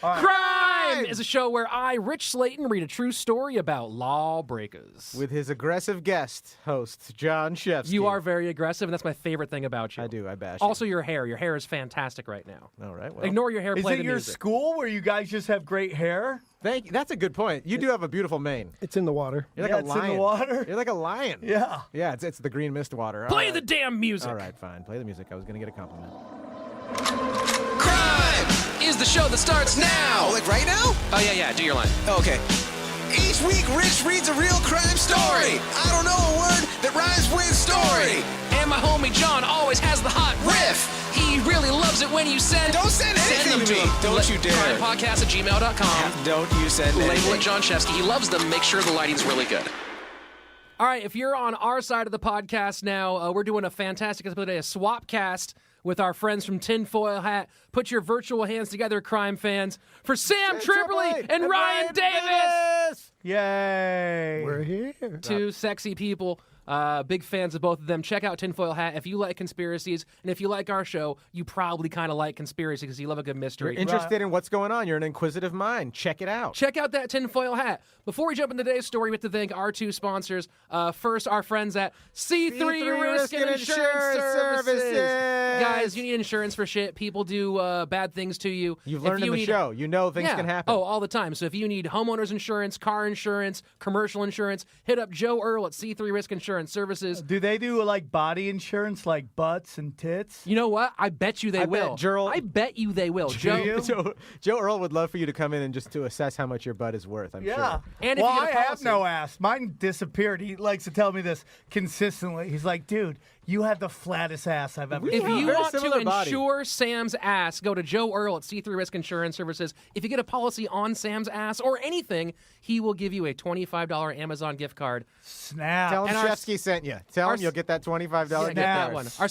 right. CRiiiME is a show where I, Rich Slaton, read a true story about lawbreakers. With his aggressive guest host, Jon Shefsky. You are very aggressive, and that's my favorite thing about you. I bash Also, your hair. Your hair is fantastic right now. you. All right, well. Ignore your hair. Is Play it the your music. school where you guys just have great hair? Thank you. That's a good point. You do have a beautiful mane. It's in the water. You're like Yeah, a it's lion. in the water. You're like a lion. Yeah. Yeah, it's the green mist water. Play All the right. damn music. All right, fine. Play the music. I was going to get a compliment. CRiiiME Is the show that starts now. now. Like right now? Oh, yeah. Do your line. Okay. Each week, Rich reads a real crime story. I don't know a word that rhymes with story. And my homie John always has the hot riff. He really loves it when you send. Don't send anything them to me. Don't you dare. CRiiiMEpodcast@gmail.com. Don't you send Label anything. it Jon Shefsky. He loves them. Make sure the lighting's really good. All right, if you're on our side of the podcast now, we're doing a fantastic episode today, a SWAPCAST with our friends from Tinfoil Hat. Put your virtual hands together, crime fans, for Sam Tripoli and Ryan Davis. Yay. We're here. Two sexy people. Big fans of both of them. Check out Tinfoil Hat if you like conspiracies, and if you like our show, you probably kind of like conspiracy because you love a good You're mystery. interested in what's going on. You're an inquisitive mind. Check it out. Check out that Tinfoil Hat. Before we jump into today's story, we have to thank our two sponsors. First, our friends at C3 Risk and Insurance Services. Guys, you need insurance for shit. People do bad things to you. You've If learned in you the need- show. You know things Yeah. can happen. Oh, all the time. So if you need homeowners insurance, car insurance, commercial insurance, hit up Joe Earl at C3 Risk Insurance Services. Do they do like body insurance, like butts and tits? You know what? I bet you they I bet will. Gerald- I bet you they will. Joe. you? Joe Earl would love for you to come in and just to assess how much your butt is worth, I'm Yeah. sure. And if well, you I get a have policy- no ass. Mine disappeared. He likes to tell me this consistently. He's like, dude, you have the flattest ass I've ever If seen. you very want to similar body. insure Sam's ass, go to Joe Earl at C3 Risk Insurance Services. If you get a policy on Sam's ass or anything, he will give you a $25 Amazon gift card. Snap. Tell him And our- Shefsky sent you. Tell our- him you'll get that $25 Yeah, gift get that card. one. Our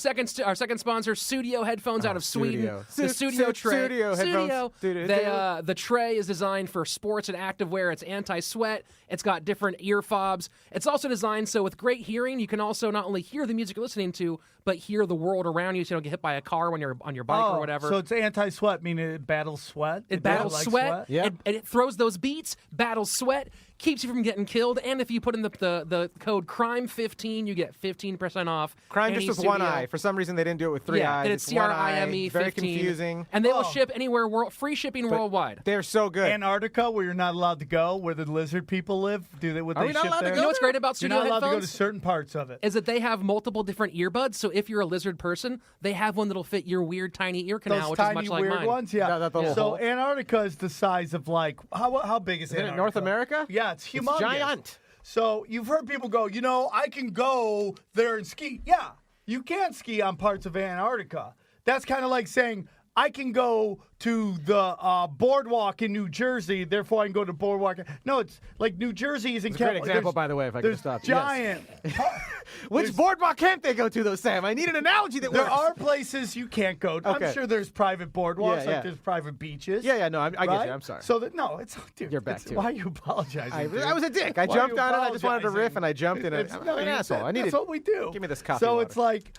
second sponsor, Studio Headphones out of Sweden. Studio. The Studio tray. Studio headphones. Studio. The tray is designed for sports and activewear. It's anti-sweat. It's got different ear fobs. It's also designed so with great hearing, you can also not only hear the music you're listening to, but hear the world around you so you don't get hit by a car when you're on your bike or whatever. So it's anti-sweat, meaning it battles sweat? It battles like sweat. Yeah. It throws those beats, battles sweat, keeps you from getting killed. And if you put in the code CRiiiME15, you get 15% off. Crime any just with one studio. eye. For some reason, they didn't do it with three Yeah, eyes. and it's one eye. CRiiME15. Very confusing. And they will ship anywhere, free shipping worldwide. They're so good. Antarctica, where you're not allowed to go, where the lizard people live? Would Are they we not ship allowed to there? go You know what's great about You're Studio not allowed to go to Headphones? certain parts of it. Is that they have multiple different earbuds, so if you're a lizard person, they have one that'll fit your weird tiny ear canal, Those which tiny is much like weird mine. ones, yeah. That little So hole. Antarctica is the size of like how big is Isn't it Antarctica? North America? Yeah, it's humongous. giant. So you've heard people go, I can go there and ski. Yeah, you can ski on parts of Antarctica. That's kind of like saying I can go to the boardwalk in New Jersey, therefore I can go to boardwalk. No, it's like New Jersey is in It's a great example, by the way, if I could There's stop you. giant. Which boardwalk can't they go to, though, Sam? I need an analogy that There works. are places you can't go. Okay. I'm sure there's private boardwalks, Yeah, yeah. like there's private beaches. Yeah, no, I get right? you. I'm sorry. So no, it's dude. You're back it's- to why it. are you apologizing? dude? I was a dick. I Why jumped are you on it. I just wanted to riff, apologizing? and I jumped in it. It's- I'm an asshole. I needed. That's what we do. Give me this coffee So water. it's like,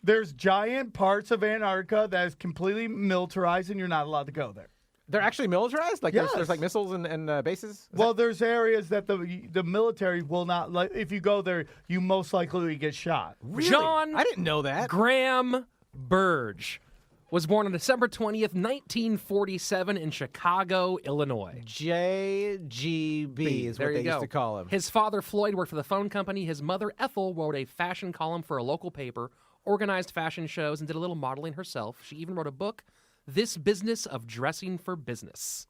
there's giant parts of Antarctica that is completely militarized, and you're not allowed to go there. They're actually militarized? Like Yes. there's like missiles and bases? Well, there's areas that the military will not. Like, if you go there, you most likely get shot. Really? John I didn't know that. Graham Burge was born on December 20th, 1947 in Chicago, Illinois. JGB is There what you they go. used to call him. His father, Floyd, worked for the phone company. His mother, Ethel, wrote a fashion column for a local paper, organized fashion shows, and did a little modeling herself. She even wrote a book, This Business of Dressing for Business.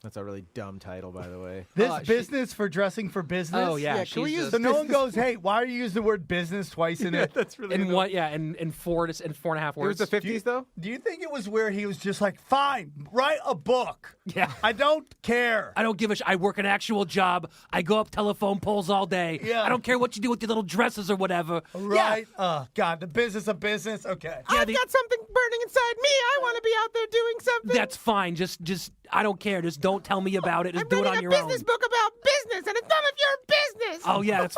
That's a really dumb title, by the way. This business for dressing for business. Oh, yeah. can we she's use So just- no one goes, hey, why are you using the word business twice in it? That's really in what? Yeah, in 4.5 It was words. the 50s, though? Do you think it was where he was just like, fine, write a book? Yeah. I don't care. I don't give a I work an actual job. I go up telephone poles all day. Yeah. I don't care what you do with your little dresses or whatever. Right? Oh, God, the business of business? Okay. Yeah, I've got something burning inside me. I want to be out there doing something. That's fine. Just I don't care. Just don't tell me about it. Just do it on your own. book about business, and it's none of your business. Oh yeah,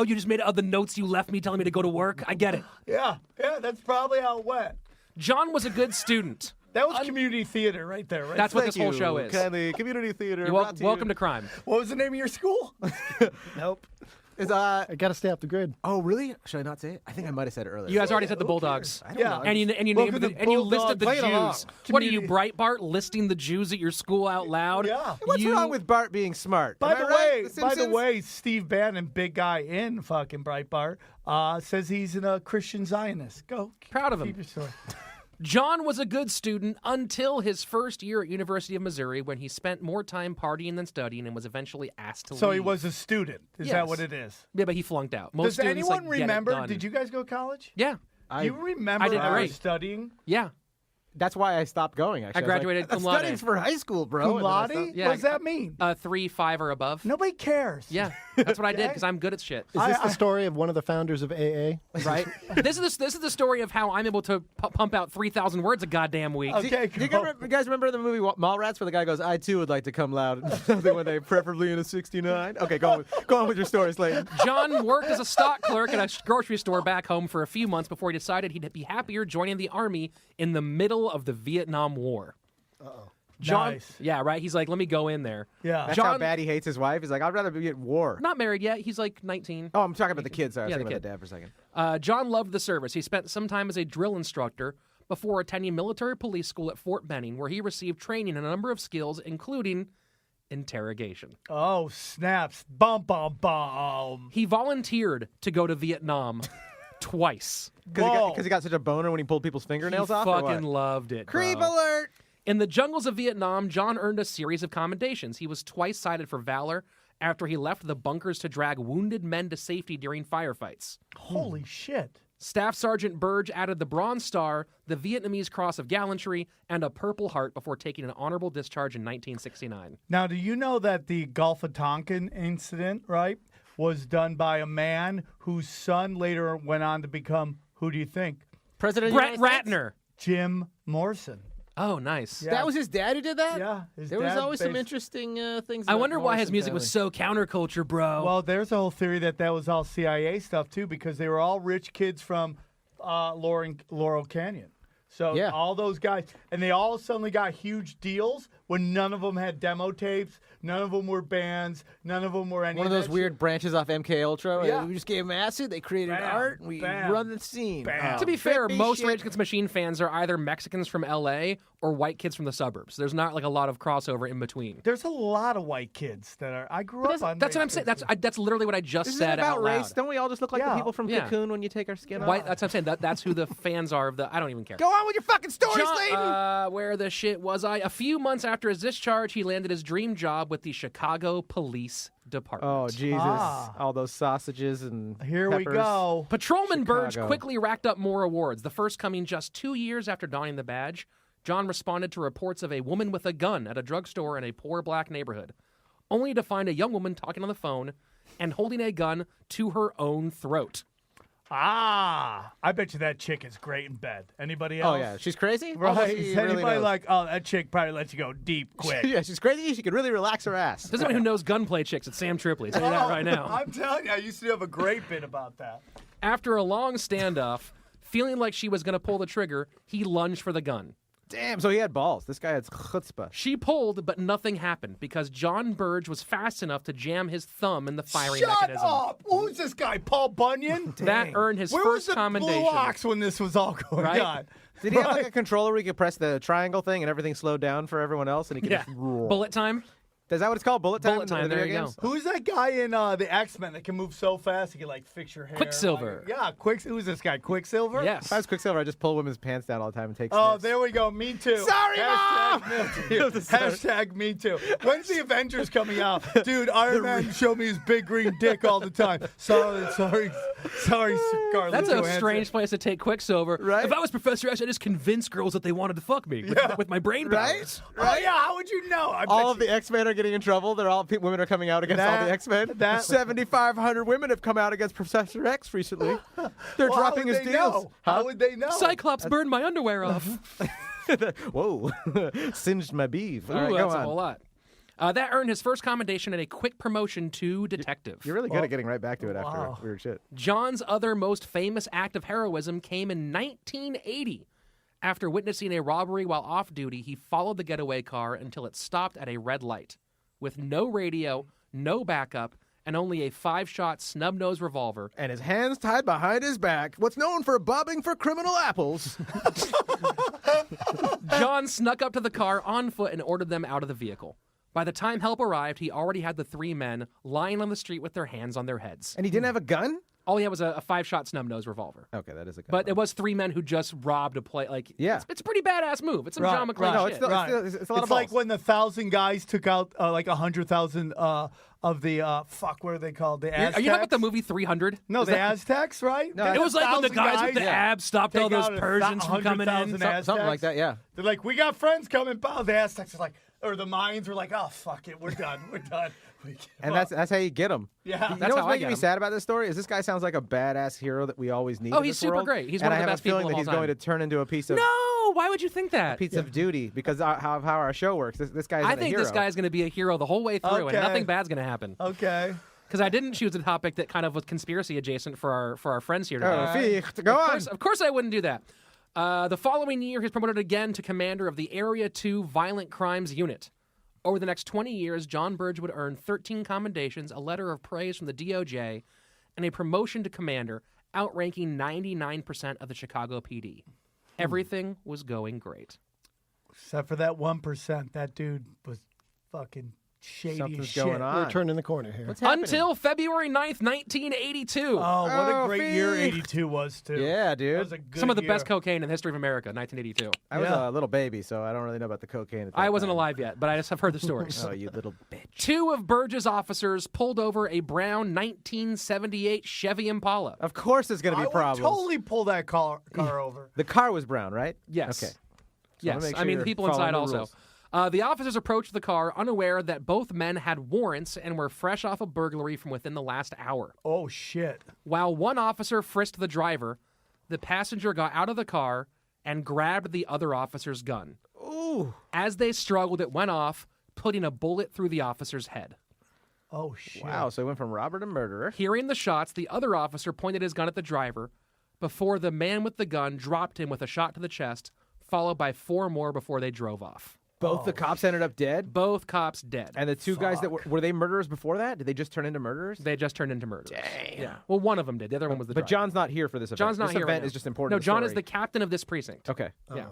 you just made the notes you left me telling me to go to work. I get it. Yeah, that's probably how it went. John was a good student, That was community theater right there, right? That's what Thank this whole you. show is. Kindly community theater. You're brought to you. welcome to crime. What was the name of your school? Nope. Is I got to stay off the grid. Oh, really? Should I not say it? I think I might have said it earlier. You guys already said the Bulldogs. I don't Yeah. know. And you named Welcome the, to and you listed Bulldog. the Play it along. Jews. What are you, Community- Breitbart, listing the Jews at your school out loud? Yeah. What's wrong with Bart being smart? By Am I the right? way, The by the Simpsons? way, Steve Bannon, big guy in fucking Breitbart, says he's a Christian Zionist. Go. Proud of him. Keep your story. John was a good student until his first year at University of Missouri, when he spent more time partying than studying and was eventually asked to leave. So he was a student. Is that Yes. what it is? Yeah, but he flunked out. Most Does students, anyone like, get it remember? done. Did you guys go to college? Yeah, Do you remember I did our great. studying? yeah. That's why I stopped going, actually. I graduated was like, cum laude. studying for high school, bro. Cum And then I laude? stopped. Yeah, What does that mean? 3, 5, or above. Nobody cares. Yeah, that's what I did Okay. because I'm good at shit. Is this the story of one of the founders of AA? Right? This is the story of how I'm able to pump out 3,000 words a goddamn week. Okay, Do you, go. you guys remember the movie Mallrats where the guy goes, I too would like to come loud and something one day, preferably in a 69? Okay, go on with your story, Slaton. John worked as a stock clerk at a grocery store back home for a few months before he decided he'd be happier joining the army in the middle of the Vietnam War. John, Nice. yeah, right. He's like, let me go in there. Yeah. That's John- how bad he hates his wife. He's like, I'd rather be at war. Not married yet. He's like 19. Oh, I'm talking about the kids. Sorry, I was Yeah, talking the about the dad for a second. John loved the service. He spent some time as a drill instructor before attending military police school at Fort Benning, where he received training in a number of skills, including interrogation. Oh, snaps. Bum, bum, bum. He volunteered to go to Vietnam twice. Whoa. Because he got such a boner when he pulled people's fingernails he off? or fucking what? loved it. Creep bro. alert! In the jungles of Vietnam, John earned a series of commendations. He was twice cited for valor after he left the bunkers to drag wounded men to safety during firefights. Holy shit. Staff Sergeant Burge added the Bronze Star, the Vietnamese Cross of Gallantry, and a Purple Heart before taking an honorable discharge in 1969. Now, do you know that the Gulf of Tonkin incident, right, was done by a man whose son later went on to become, who do you think? President Brett Ratner. Jim Morrison. Oh, nice. Yeah. That was his dad who did that? Yeah, his There was dad always some based- interesting things. I about wonder why his Morrison music was family. so counterculture, bro. Well, there's a whole theory that was all CIA stuff, too, because they were all rich kids from Laurel Canyon. So Yeah. all those guys, and they all suddenly got huge deals when none of them had demo tapes, none of them were bands, none of them were any One of those that weird branches off MK Ultra. Yeah. We just gave them acid. They created Bam, art. And we bam, run the scene. bam. to be fair, Trippy most shit. Rage Against the Machine fans are either Mexicans from LA or white kids from the suburbs. There's not like a lot of crossover in between. There's a lot of white kids that are. I grew up on. That's what I'm Rage saying. Against That's literally what I just This said isn't about out race. loud. Don't we all just look like Yeah. the people from Yeah. Cocoon when you take our skin White, off? that's what I'm saying. That's who the fans are of the. I don't even care. Go on with your fucking story, Slaton! Where the shit was I? A few months after his discharge, he landed his dream job with the Chicago Police Department. Oh, Jesus. Ah. All those sausages and Here we peppers. go. Patrolman Burge Chicago. quickly racked up more awards, the first coming just 2 years after donning the badge. John responded to reports of a woman with a gun at a drugstore in a poor black neighborhood, only to find a young woman talking on the phone and holding a gun to her own throat. I bet you that chick is great in bed. Anybody else? Oh, yeah. She's crazy? Right. Oh, Is she anybody really knows. like, oh, that chick probably lets you go deep quick. Yeah, she's crazy. She could really relax her ass. There's someone who knows gunplay chicks. It's Sam Tripoli. Tell you that right now. I'm telling you, I used to have a great bit about that. After a long standoff, feeling like she was going to pull the trigger, he lunged for the gun. Damn, so he had balls. This guy had chutzpah. She pulled, but nothing happened because Jon Burge was fast enough to jam his thumb in the firing Shut mechanism. up! Who's this guy, Paul Bunyan? That earned his Where was first the commendation. Blue Ox when this was all going Right? on? Did he have like a controller where he could press the triangle thing and everything slowed down for everyone else and he could Yeah. just roar? Bullet time? Is that what it's called? Bullet time? Bullet in the time, video there you games? go. Who's that guy in the X-Men that can move so fast he can like fix your hair? Quicksilver. Like, yeah, who's this guy? Quicksilver? Yes. If I was Quicksilver, I'd just pull women's pants down all the time and take Oh, sniffs. there we go. Me too. Sorry, Mom! Hashtag me too. When's the Avengers coming out? Dude, Iron Man showed me his big green dick all the time. Sorry, Scarlett. That's a Johansson. strange place to take Quicksilver. Right? If I was Professor X, I'd just convince girls that they wanted to fuck me with my brain powers. Oh yeah, how would you know? I bet All of you- the X-Men are getting in trouble. They're all women are coming out against all That- the X-Men. that- 7,500 women have come out against Professor X recently. They're Well, dropping how would his they deals. know? How would they know? Cyclops burned my underwear off. Whoa, singed my beef. Ooh, All right, go that's a on. whole lot. That earned his first commendation and a quick promotion to detective. You're really good at getting right back to it after weird shit. John's other most famous act of heroism came in 1980 After witnessing a robbery while off duty, he followed the getaway car until it stopped at a red light. With no radio, no backup, and only a 5-shot snub-nosed revolver. And his hands tied behind his back. What's known for bobbing for criminal apples. John snuck up to the car on foot and ordered them out of the vehicle. By the time help arrived, he already had the 3 men lying on the street with their hands on their heads. And he didn't have a gun? All he had was a 5-shot snub-nosed revolver. Okay, that is a gun. But it was 3 men who just robbed a place. Like, Yeah. it's a pretty badass move. It's some John McClane No, shit. it's a lot of It's like balls. when the 1,000 guys took out like 100,000 of the what are they called? The Aztecs. Are you talking about the movie 300? No, the Aztecs, right? No, They it It had was like when the 1,000 guys with the abs stopped all take those out Persians from coming in. 100,000 Something like that, yeah. They're like, we got friends coming. But the Aztecs are like, or the Mayans were like, oh fuck it, we're done, we're done. We give And up. that's how you get him. Yeah. You That's know how what's I making get me 'em. sad about this story is this guy sounds like a badass hero that we always need. Oh, in he's this super world. great. He's and one of I the have best a feeling people that of he's all going to time. turn into a piece of No, why would you think that? pizza of duty because how our show works. This guy is I a think hero. this guy's going to be a hero the whole way through, Okay. and nothing bad's going to happen. Okay. Because I didn't choose a topic that kind of was conspiracy adjacent for our friends here today. Oh, Ficht, go on. Of course I wouldn't do that. The following year, he's promoted again to commander of the Area 2 Violent Crimes Unit. Over the next 20 years, Jon Burge would earn 13 commendations, a letter of praise from the DOJ, and a promotion to commander, outranking 99% of the Chicago PD. Everything was going great. Except for that 1%, that dude was fucking shady Something's as shit. going on. We're turning the corner here. What's happening? Until February 9th, 1982. Oh, what Oh, a great year Ficht. 82 was too. Yeah, That dude. was a good Some of the year. best cocaine in the history of America, 1982. I was Yeah. a little baby, so I don't really know about the cocaine. At that I wasn't time. alive yet, but I just have heard the stories. Oh, you little bitch. 2 of Burge's officers pulled over a brown 1978 Chevy Impala. Of course, there's going to I be would problems. totally pull that car over. The car was brown, right? Yes. Okay. Yes, make I sure mean you're the people following inside the also. rules. The officers approached the car unaware that both men had warrants and were fresh off a burglary from within the last hour. Oh shit. While one officer frisked the driver, the passenger got out of the car and grabbed the other officer's gun. Ooh. As they struggled, it went off, putting a bullet through the officer's head. Oh shit. Wow, so he went from robber to murderer. Hearing the shots, the other officer pointed his gun at the driver before the man with the gun dropped him with a shot to the chest, followed by 4 more before they drove off. Both the cops ended up dead? Both cops dead. And the 2 guys that were they murderers before that? Did they just turn into murderers? They just turned into murderers. Damn. Yeah. Well, one of them did. The other one was the But driver. John's not here for this event. John's not this here event right is now. just important. No, to the John is story. the captain of this precinct. Okay. Yeah.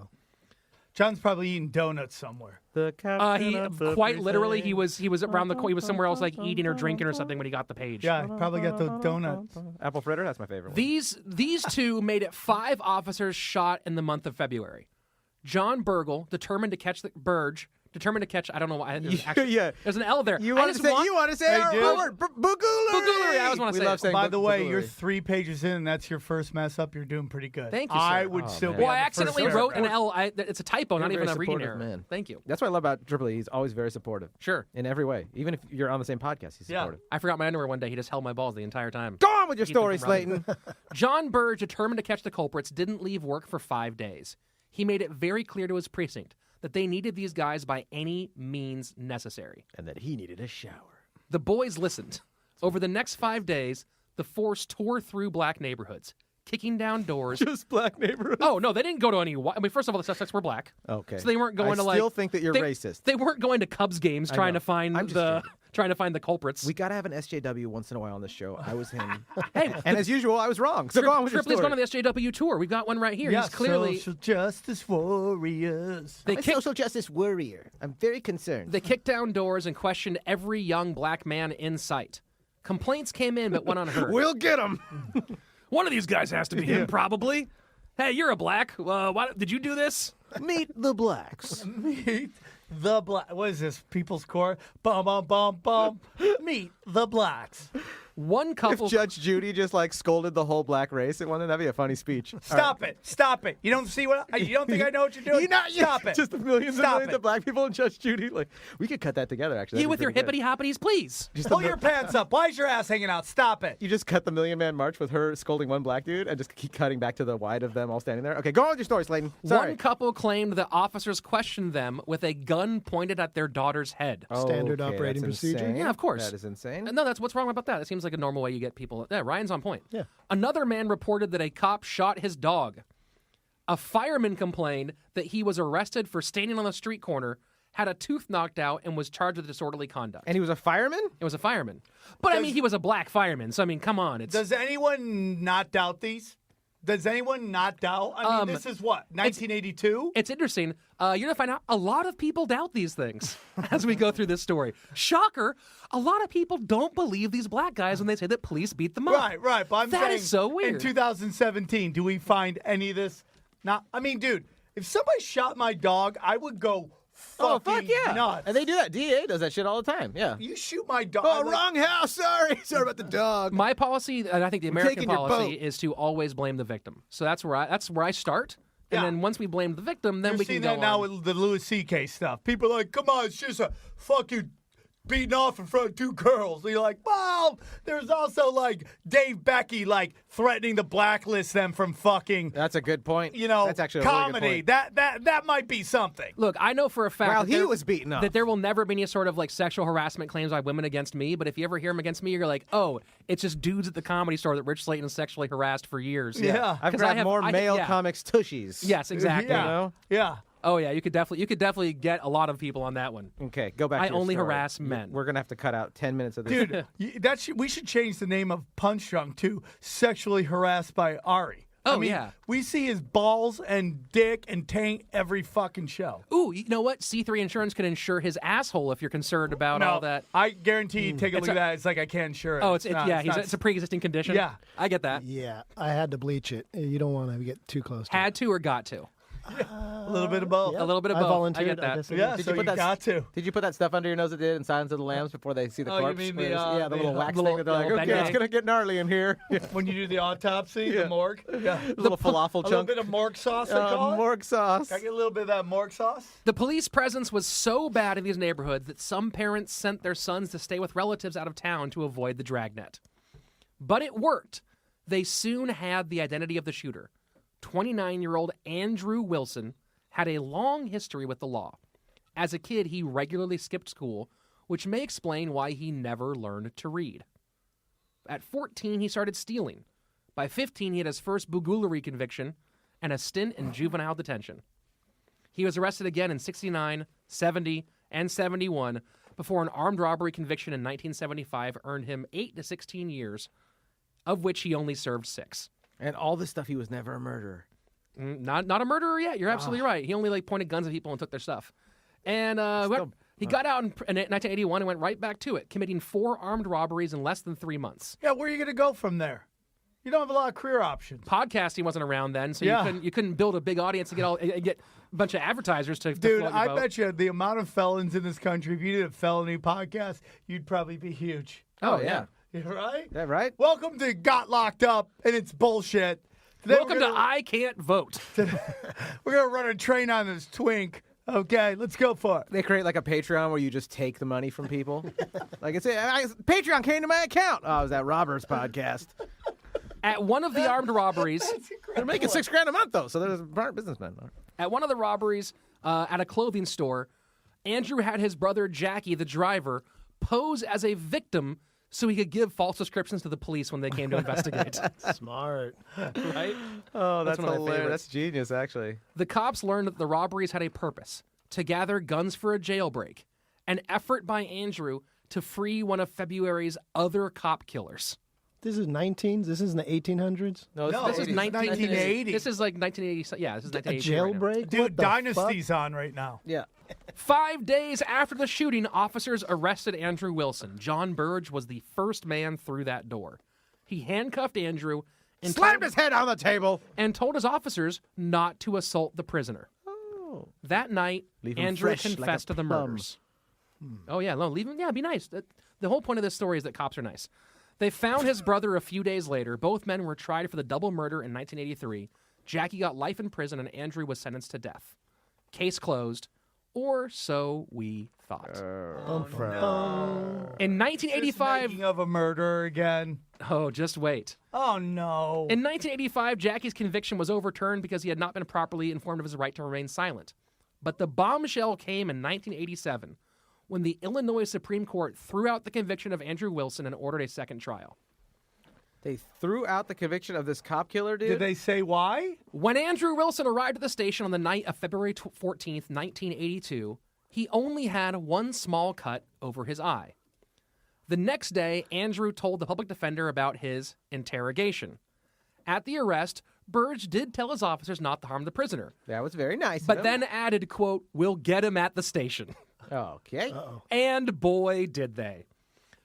John's probably eating donuts somewhere. The captain He of the quite literally he precinct. was around the he was somewhere else like eating or drinking or something when he got the page. Yeah, he probably got those donuts. Apple fritter. That's my favorite one. These 2 made it 5 officers shot in the month of February. Jon Burge, determined to catch I don't know why. Yeah. There's an L there. You I want just to say want- you want to say Hey, our dude. word bugoolery. Bugoolery, I always wanna We say love it. saying By the way, you're bugoolery. 3 pages in. That's your first mess up. You're doing pretty good. Thank you, I sir. would Oh, still man. be Well, on I the first accidentally wrote an paragraph. L. It's a typo, not You're a even a very reading supportive error. man. Thank you. That's what I love about Tripoli. He's always very supportive. Sure. In every way. Even if you're on the same podcast, he's Yeah. supportive. I forgot my underwear one day. He just held my balls the entire time. Go on with your Keep them story, from rubbing. Slaton. Jon Burge, determined to catch the culprits, didn't leave work for 5 days. He made it very clear to his precinct that they needed these guys by any means necessary. And that he needed a shower. The boys listened. Over the next 5 days, the force tore through black neighborhoods, kicking down doors. Just black neighborhood. Oh, no, they didn't go to any I mean, first of all, the suspects were black. Okay. So they weren't going I to like still think that you're they- racist. They weren't going to Cubs games trying know. to find I'm just the joking. trying to find the culprits. We got to have an SJW once in a while on the show. I was him. Hey, And as usual, I was wrong. So go on with your Tripoli's story. going to the SJW tour. We've got one right here. Yeah, He's clearly social justice warriors. they I'm a kicked social justice warrior. I'm very concerned. They kicked down doors and questioned every young black man in sight. Complaints came in but went unheard. We'll get him. One of these guys has to be him, probably. Hey, you're a black. Why did you do this? Meet the blacks. Meet the black. What is this? People's Court. Bum bum bum bum. Meet the blacks. One If couple. Judge Judy just like scolded the whole black race at one, that'd be a funny speech. Stop it! Stop it! You don't see what? You don't think I know what you're doing? Stop it! Just the millions and Stop millions it. of black people and Judge Judy. Like, we could cut that together. Actually, You That'd with be your pretty hippity good. hoppities, please. Just Pull the- your pants up. Why is your ass hanging out? Stop it! You just cut the Million Man March with her scolding one black dude and just keep cutting back to the wide of them all standing there. Okay, go on with your story, Slaton. Sorry. One couple claimed that officers questioned them with a gun pointed at their daughter's head. Standard Okay, operating that's procedure. insane. Yeah, of course. That is insane. No, that's what's wrong about that. It seems like a normal way you get people. Yeah, Ryan's on point. Yeah. Another man reported that a cop shot his dog. A fireman complained that he was arrested for standing on the street corner, had a tooth knocked out, and was charged with disorderly conduct. And he was a fireman? It was a fireman. But, I mean, he was a black fireman, so, I mean, come on. Does anyone not doubt these? Does anyone not doubt? I mean, this is what, 1982? It's interesting. You're going to find out a lot of people doubt these things as we go through this story. Shocker, a lot of people don't believe these black guys when they say that police beat them up. Right. But I'm That saying, is so weird. In 2017, do we find any of this? Not. I mean, dude, if somebody shot my dog, I would go Oh, fucking fuck yeah. nuts. And they do that. DA does that shit all the time. Yeah. You shoot my dog. Oh, like- wrong house. Sorry. Sorry about the dog. My policy, and I think the American taking your policy, boat. is to always blame the victim. So that's where I start. And Yeah. then once we blame the victim, then You're we seeing can go that now on. with the Louis C.K. stuff. People are like, come on, it's just a fucking beating off in front of two girls. And you're like, well, there's also like Dave Becky like threatening to blacklist them from fucking, That's a good point. you know, That's actually a comedy. really good point. That might be something. Look, I know for a fact While that he there- was beaten up. that there will never be any sort of like sexual harassment claims by women against me. But if you ever hear them against me, you're like, oh, it's just dudes at the Comedy Store that Rich Slaton sexually harassed for years. Yeah. I've 'Cause grabbed more male yeah. comics tushies. Yes, exactly. Yeah. You know? Yeah. Oh yeah, you could definitely get a lot of people on that one. Okay, go back I to your only story. harass men. We're going to have to cut out 10 minutes of this. Dude, we should change the name of Punch Drunk to Sexually Harassed by Ari. Oh, I mean, yeah. We see his balls and dick and taint every fucking show. Ooh, you know what? C3 Insurance can insure his asshole if you're concerned about all that. I guarantee you take a It's look a- at that. It's like I can't insure it. Oh, it's not- yeah, not- it's a pre-existing condition. Yeah. I get that. Yeah, I had to bleach it. You don't want to get too close to Had to or got to? a little bit of both. A little bit of I both. volunteered. I get that. guess I Yeah, did. so you got to. Did you put that stuff under your nose that did in Silence of the Lambs before they see the Oh, you corpse? mean Where the, it's- yeah, the little wax little- thing that they're like, little okay, Bengay. it's going to get gnarly in here. When you do the autopsy, the morgue. Yeah. little falafel A little chunk. bit of morgue sauce, I call it. Morgue sauce. Can I get a little bit of that morgue sauce? The police presence was so bad in these neighborhoods that some parents sent their sons to stay with relatives out of town to avoid the dragnet. But it worked. They soon had the identity of the shooter. 29-year-old Andrew Wilson had a long history with the law. As a kid, he regularly skipped school, which may explain why he never learned to read. At 14, he started stealing. By 15, he had his first burglary conviction and a stint in juvenile detention. He was arrested again in 69, 70, and 71 before an armed robbery conviction in 1975 earned him 8 to 16 years, of which he only served 6. And all this stuff, he was never a murderer. Not a murderer yet. You're absolutely right. He only pointed guns at people and took their stuff. And he got out in 1981 and went right back to it, committing 4 armed robberies in less than 3 months. Yeah, where are you going to go from there? You don't have a lot of career options. Podcasting wasn't around then, so Yeah. you couldn't build a big audience and get a bunch of advertisers to Dude, float your I boat. bet you the amount of felons in this country, if you did a felony podcast, you'd probably be huge. Oh, yeah. You right? Is that right? Welcome to Got Locked Up, and it's bullshit. Today Welcome to I Can't Vote. We're going to run a train on this twink. Okay, let's go for it. They create like a Patreon where you just take the money from people. Like it's Patreon came to my account. Oh, it was that Robbers podcast. At one of the armed robberies, They're making $6,000 a month though, so they're smart businessmen. at one of the robberies at a clothing store, Andrew had his brother Jackie, the driver, pose as a victim so he could give false descriptions to the police when they came to investigate. Smart. Right? Oh, That's one of my hilarious. favorites. That's genius, actually. The cops learned that the robberies had a purpose: to gather guns for a jailbreak, an effort by Andrew to free one of February's other cop killers. This is 19s. This is in the 1800s. No, This is 1980. This is like 1980. Yeah, this is A 1980. right now. jailbreak. Dude, What the Dynasty's on right now. Yeah. 5 days after the shooting, officers arrested Andrew Wilson. Jon Burge was the first man through that door. He handcuffed Andrew and Slammed his head on the table. told his officers not to assault the prisoner. Oh. That night, Leave him Andrew fresh like a confessed to the plum. murders. Oh, yeah, no, leave him. Yeah, be nice. The whole point of this story is that cops are nice. They found his brother a few days later. Both men were tried for the double murder in 1983. Jackie got life in prison, and Andrew was sentenced to death. Case closed, or so we thought. In 1985, Speaking of a murderer again. oh, just wait. Oh, no. In 1985, Jackie's conviction was overturned because he had not been properly informed of his right to remain silent. But the bombshell came in 1987 when the Illinois Supreme Court threw out the conviction of Andrew Wilson and ordered a second trial. They threw out the conviction of this cop killer, dude. Did they say why? When Andrew Wilson arrived at the station on the night of February 14th, 1982, he only had one small cut over his eye. The next day, Andrew told the public defender about his interrogation. At the arrest, Burge did tell his officers not to harm the prisoner, That was very nice. but of then him. added, quote, "We'll get him at the station." Okay. And boy, did they.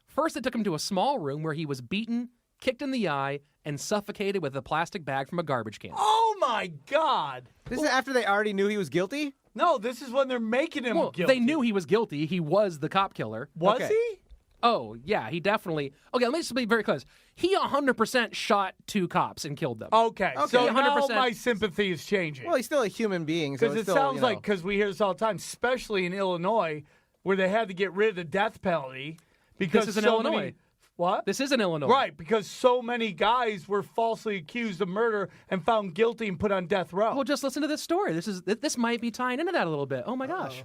First, they took him to a small room where he was beaten, kicked in the eye, and suffocated with a plastic bag from a garbage can. Oh my God! This is after they already knew he was guilty? No, this is when they're making him Well, guilty. they knew he was guilty. He was the cop killer. Was Okay. he? Oh, yeah, he definitely... Okay, let me just be very close. He 100% shot 2 cops and killed them. Okay, so now 100%. my sympathy is changing. Well, he's still a human being. So Because it's it still, sounds you know, like, because we hear this all the time, especially in Illinois, where they had to get rid of the death penalty because This is in so Illinois. many... What? This is in Illinois. Right, because so many guys were falsely accused of murder and found guilty and put on death row. Well, just listen to this story. This might be tying into that a little bit. Oh, my gosh.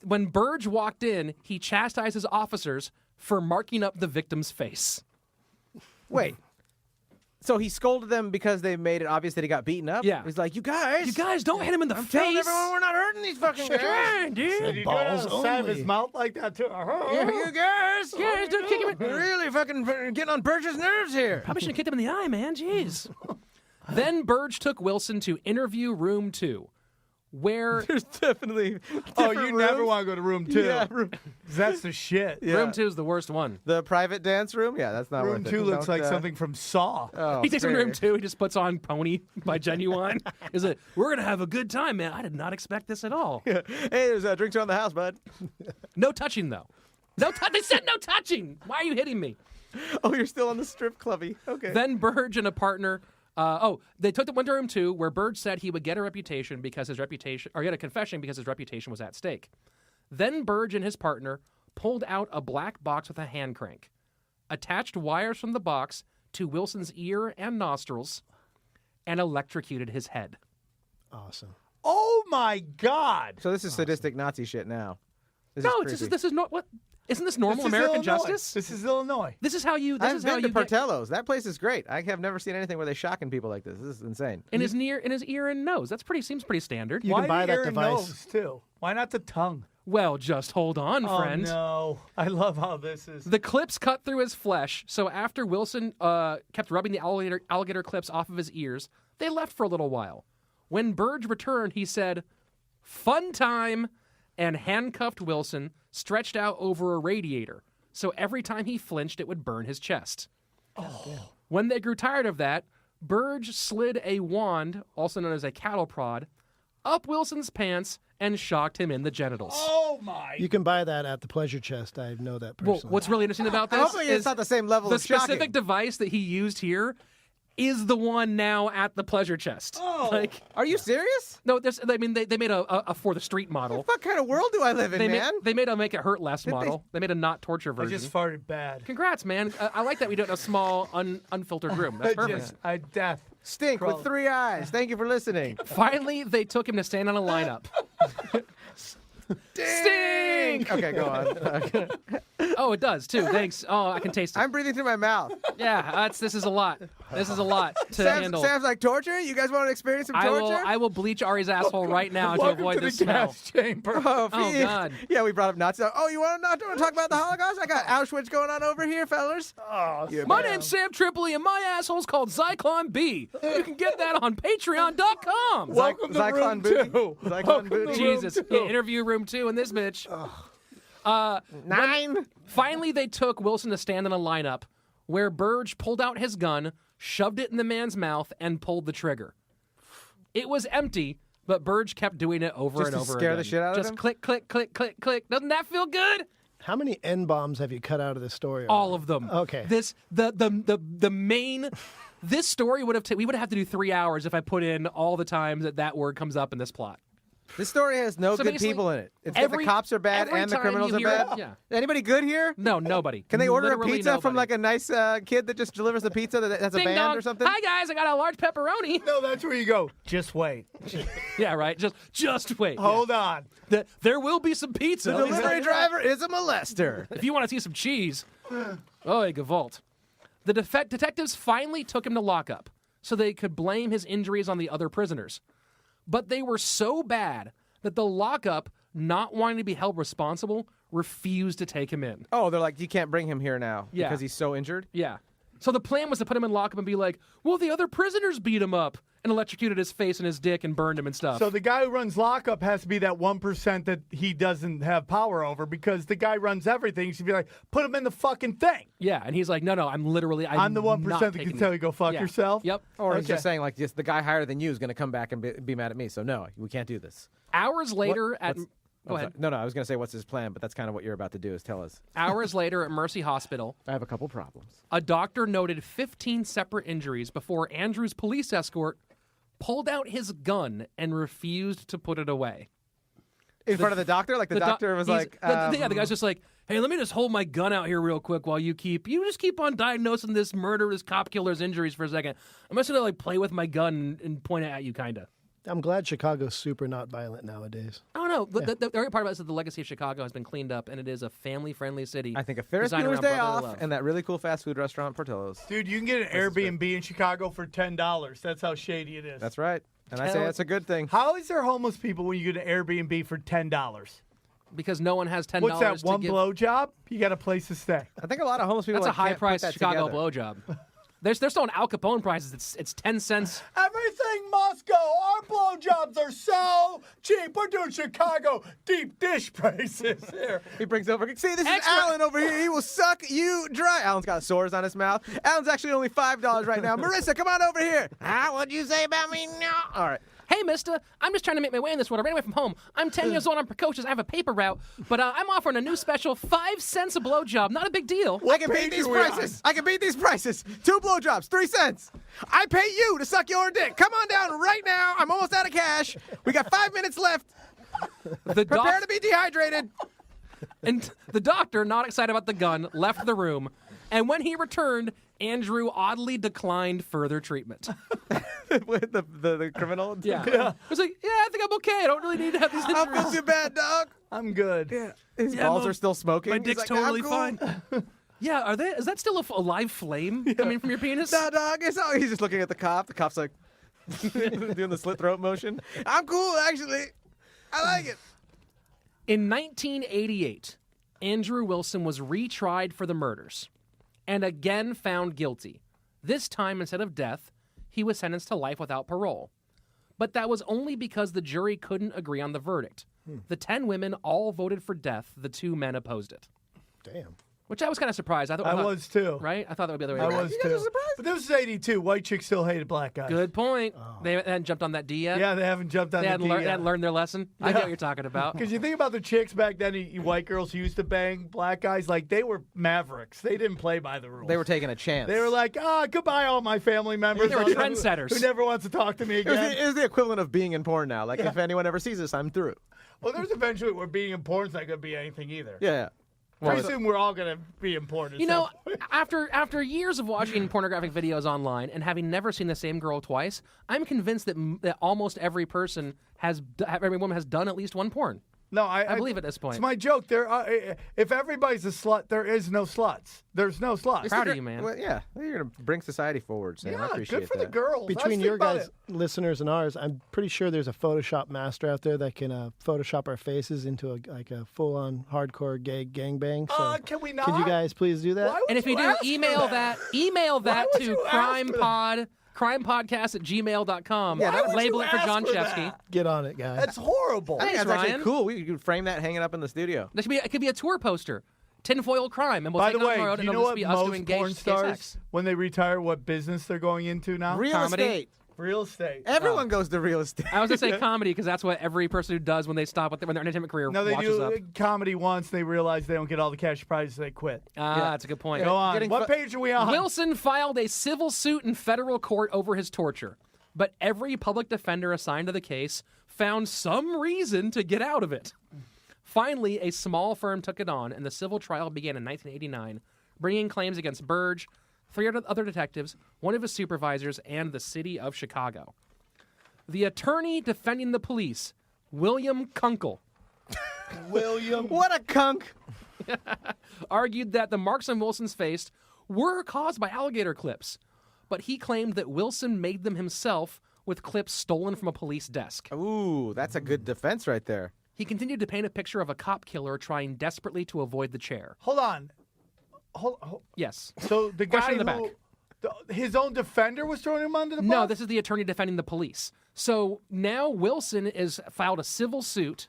When Burge walked in, he chastised his officers for marking up the victim's face. Wait. So he scolded them because they made it obvious that he got beaten up? Yeah. He's like, you guys, don't hit him in the face. telling everyone we're not hurting these fucking guys. Yeah, dude. Did he do it balls on the side of his only. mouth like that too? Yeah, you guys. Guys, don't kick him in- We're really fucking getting on Burge's nerves here. Probably should have kicked him in the eye, man. Jeez. Then Burge took Wilson to interview room 2, where There's definitely Oh, different you never rooms. want to go to room 2. Yeah, room, That's the shit. yeah. room 2 is the worst one. The private dance room? Yeah, that's not Room worth 2 it. looks Don't, like something from Saw. Oh, He takes him to great. room 2. He just puts on Pony by Genuine. Is it? We're gonna have a good time, man. I did not expect this at all. Hey, there's drinks around the house, bud. No touching though. They said no touching. Why are you hitting me? Oh, you're still on the strip clubby. Okay. Then Burge and a partner. They went to room 2, where Burge said he would get a reputation because his reputation, or get a confession because his reputation was at stake. Then Burge and his partner pulled out a black box with a hand crank, attached wires from the box to Wilson's ear and nostrils, and electrocuted his head. Awesome. Oh my God! So this is sadistic Nazi shit now. This No, is this is not what. Isn't this normal This is American Illinois. justice? This is Illinois. This is how you. This I've is how been you to get Portello's. That place is great. I have never seen anything where they shocking people like this. This is insane. in his ear and nose. That's seems pretty standard. You Why can buy the that ear and device. nose too? Why not the tongue? Well, just hold on, friend. Oh no! I love how this is. The clips cut through his flesh, so after Wilson kept rubbing the alligator clips off of his ears, they left for a little while. When Burge returned, he said, "Fun time," and handcuffed Wilson, stretched out over a radiator, so every time he flinched, it would burn his chest. When they grew tired of that, Burge slid a wand, also known as a cattle prod, up Wilson's pants and shocked him in the genitals. Oh my! You can buy that at the Pleasure Chest. I know that Well, personally. what's really interesting about this Hopefully is it's not the same level the of shocking. specific device that he used here is the one now at the pleasure chest. Oh. Like, Are you serious? no, I mean, they made a for the street model. What kind of world do I live in, They man? made a make it hurt less model. They made a not torture I version. just farted bad. Congrats, man! I like that we do it in a small, unfiltered room. That's perfect. Death. Stink Crawl. with 3 eyes. Thank you for listening. Finally, they took him to stand on a lineup. Stink! Okay, go on. Oh, it does too. Thanks. Oh, I can taste it. I'm breathing through my mouth. Yeah, this is a lot. This is a lot to handle. Sam's like, torture? You guys want to experience some torture? I will bleach Ari's asshole right now to Welcome avoid to this the smell. gas chamber. Oh, Oh, Pete. God. Yeah, we brought up Nazis. Oh, you want to talk about the Holocaust? I got Auschwitz going on over here, fellas. Oh, Yeah, My man. name's Sam Tripoli, and my asshole's called Zyklon B. You can get that on Patreon.com. Welcome to Zyklon room booty. 2. Zyklon Welcome booty. to Jesus. room 2. Yeah, interview room 2 in this bitch. 9. Finally, they took Wilson to stand in a lineup where Burge pulled out his gun, shoved it in the man's mouth, and pulled the trigger. It was empty, but Burge kept doing it over Just and to over scare again. the shit out of Just him? click, click, click, click, click. Doesn't that feel good? How many N-bombs have you cut out of this story? All of them. Okay. This the main. This story would have we would have to do 3 hours if I put in all the times that word comes up in this plot. This story has no So good basically, people in it. It's that the cops are bad every and the time criminals you are hear bad. it- yeah. Anybody good here? No, nobody. Can they order Literally a pizza from nobody. like a nice kid that just delivers the pizza that has a Ding band dong. or something? Hi guys, I got a large pepperoni. No, that's where you go. Just wait. Yeah, right. Just wait. Hold on. There will be some pizza. The delivery driver is a molester. If you want to see some cheese, Oh, Gavolt. The detectives finally took him to lockup so they could blame his injuries on the other prisoners. But they were so bad that the lockup, not wanting to be held responsible, refused to take him in. Oh, they're like, you can't bring him here now Yeah. because he's so injured? Yeah. So the plan was to put him in lockup and be like, well, the other prisoners beat him up and electrocuted his face and his dick and burned him and stuff. So the guy who runs lockup has to be that 1% that he doesn't have power over, because the guy runs everything. He should be like, put him in the fucking thing. yeah, and he's like, no, I'm I'm the 1% that can tell you go fuck yourself. Yep. Or he's Okay. just saying, like, just the guy higher than you is going to come back and be mad at me. So, no, we can't do this. Hours later at... Go ahead. No, I was going to say, what's his plan? But that's kind of what you're about to do, is tell us. Hours later at Mercy Hospital, I have a couple problems. a doctor noted 15 separate injuries before Andrew's police escort pulled out his gun and refused to put it away. In front of the doctor? Like, the doctor was like... the guy's just like, hey, let me just hold my gun out here real quick while you just keep on diagnosing this murderous cop killer's injuries for a second. I'm just going to, like, play with my gun and point it at you, kind of. I'm glad Chicago's super not violent nowadays. I don't know. The great part about it is that the legacy of Chicago has been cleaned up, and it is a family-friendly city. I think a Ferris designed Bueller's around Day brotherly off love. and that really cool fast food restaurant, Portillo's. Dude, you can get an Airbnb in Chicago for $10. That's how shady it is. That's right. And I say that's a good thing. How is there homeless people when you get an Airbnb for $10? Because no one has $10 What's that, to one give. blowjob? You got a place to stay. I think a lot of homeless people That's a like, can't put high-priced that Chicago together. blowjob. They're still on Al Capone prices. It's 10 cents. Everything must go. Our blowjobs are so cheap. We're doing Chicago deep dish prices here. He brings over. See, this is Extra. Alan over here. He will suck you dry. Alan's got sores on his mouth. Alan's actually only $5 right now. Marissa, come on over here. What'd you say about me? No. All right. Hey, mister, I'm just trying to make my way in this world. I ran away from home. I'm 10 years old. I'm precocious. I have a paper route. But I'm offering a new special 5 cents a blowjob. Not a big deal. I can beat page these are we on? prices. I can beat these prices. 2 blowjobs, 3 cents. I pay you to suck your dick. Come on down right now. I'm almost out of cash. We got 5 minutes left. Prepare to be dehydrated. And the doctor, not excited about the gun, left the room. And when he returned, Andrew oddly declined further treatment. With the criminal. Yeah. I was like, yeah, I think I'm okay. I don't really need to have these I don't feel injuries. too bad, dog. I'm good. His balls are still smoking. My He's dick's like, "I'm totally cool." fine. Yeah, is that still a live flame coming from your penis? Nah, dog. He's just looking at the cop. The cop's like doing the slit throat motion. I'm cool, actually. I like it. In 1988, Andrew Wilson was retried for the murders and again found guilty. This time, instead of death, he was sentenced to life without parole. But that was only because the jury couldn't agree on the verdict. The 10 women all voted for death. The 2 men opposed it. Damn. Which I was kind of surprised. I thought was too. Right? I thought that would be the other I way around. was too. But this was 82. White chicks still hated black guys. Good point. They hadn't jumped on that D yet. Yeah, they haven't jumped on They the hadn't, they hadn't learned their lesson. I get what you're talking about. Because you think about the chicks back then, white girls who used to bang black guys, like they were mavericks. They didn't play by the rules. They were taking a chance. They were like, goodbye, all my family members. They were trendsetters. Who never wants to talk to me again. It was the equivalent of being in porn now. Like, if anyone ever sees us, I'm through. Well, there's eventually where being in porn's not going to be anything either. Yeah. Pretty soon we're all going to be in porn. You know, after years of watching pornographic videos online and having never seen the same girl twice, I'm convinced that almost every woman has done at least one porn. No, I believe at this point. It's my joke. If everybody's a slut, there is no sluts. There's no sluts. Proud of you, man. Well, yeah. You're going to bring society forward, Sam. I Yeah, appreciate good for that. the girls. Between Let's your think about guys' it. listeners and ours, I'm pretty sure there's a Photoshop master out there that can Photoshop our faces into a full-on hardcore gay gangbang. So Can we not? could you guys please do that? Why would And if you do, ask for email that would to you ask for that? crimepodcast@gmail.com. Why would Label you it for ask Jon for Shefsky. that? Get on it, guys. That's horrible. I think Thanks, that's actually Ryan. cool. We could frame that hanging up in the studio. It could be a tour poster. Tinfoil crime. And we'll By take the it on way, the road do and you it'll know just what be us doing most gay porn stars, sex. when they retire, what business they're going into now? Real Comedy. estate. Real estate. Everyone goes to real estate. I was going to say comedy because that's what every person who does when they stop with when their entertainment career No, they washes do up. comedy once. They realize they don't get all the cash prizes. They quit. That's a good point. Go on. Getting What page are we on? Wilson filed a civil suit in federal court over his torture, but every public defender assigned to the case found some reason to get out of it. Finally, a small firm took it on, and the civil trial began in 1989, bringing claims against Burge, 3 other detectives, one of his supervisors, and the city of Chicago. The attorney defending the police, William Kunkel. William. What a cunk. argued that the marks on Wilson's face were caused by alligator clips, but he claimed that Wilson made them himself with clips stolen from a police desk. Ooh, that's a good defense right there. He continued to paint a picture of a cop killer trying desperately to avoid the chair. Hold on. Yes. So the guy Question in the who, back. his own defender was throwing him under the bus? No, this is the attorney defending the police. So now Wilson has filed a civil suit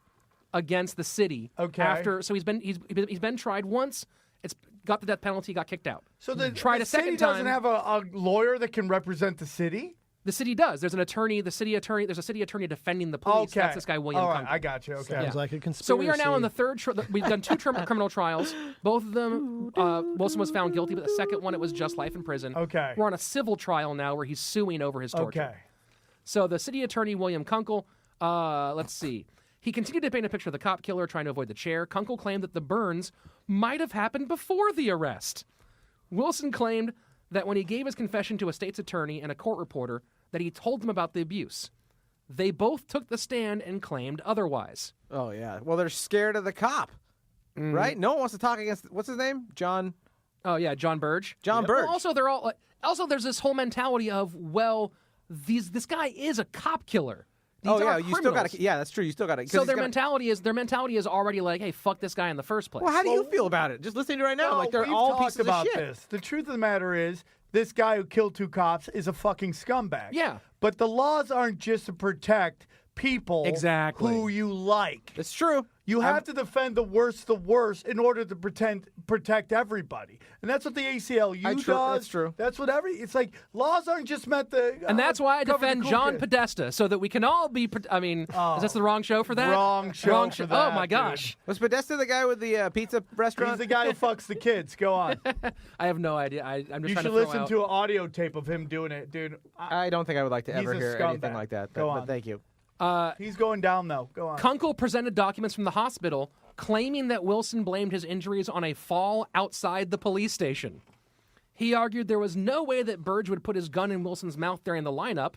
against the city. Okay. So he's been tried once. It's got the death penalty. Got kicked out. So the tried a second city time. doesn't have a lawyer that can represent the city? The city does. There's an attorney. There's a city attorney defending the police. Okay. That's this guy William. All right, Kunkel. I got you. Okay. Sounds like a conspiracy. So we are now on the third. We've done two criminal trials. Both of them, Wilson was found guilty, but the second one it was just life in prison. Okay. We're on a civil trial now where he's suing over his torture. Okay. So the city attorney William Kunkel. Let's see. He continued to paint a picture of the cop killer trying to avoid the chair. Kunkel claimed that the burns might have happened before the arrest. Wilson claimed that when he gave his confession to a state's attorney and a court reporter, that he told them about the abuse. They both took the stand and claimed otherwise. Oh, yeah. Well, they're scared of the cop, right? No one wants to talk against, what's his name? Jon? Oh, yeah, Jon Burge. Jon Burge. Well, also, there's this whole mentality of, well, this guy is a cop killer. These are you still got criminals. to. Yeah, that's true. You still got to. So their mentality is already like, hey, fuck this guy in the first place. Well, how do you feel about it? Just listening to it right now, Well, like they're we've all talked pieces about of shit. this. The truth of the matter is, this guy who killed two cops is a fucking scumbag. Yeah. But the laws aren't just to protect people Exactly. who you like. It's true. You have to defend the worst in order to protect everybody. And that's what the ACLU does. That's true. That's what it's like, laws aren't just meant to And that's why I cover the defend cool John kids. Podesta, so that we can all be. Is this the wrong show for that? Wrong show for that, Oh my gosh, Was Podesta the guy with the pizza restaurant? He's the guy who fucks the kids. Go on. I have no idea. I'm just You trying should to throw listen out. to an audio tape of him doing it, dude. I don't think I would like to He's ever a hear anything scumbag. like that. Go But on. thank you. He's going down, though. Go on. Kunkel presented documents from the hospital claiming that Wilson blamed his injuries on a fall outside the police station. He argued there was no way that Burge would put his gun in Wilson's mouth during the lineup,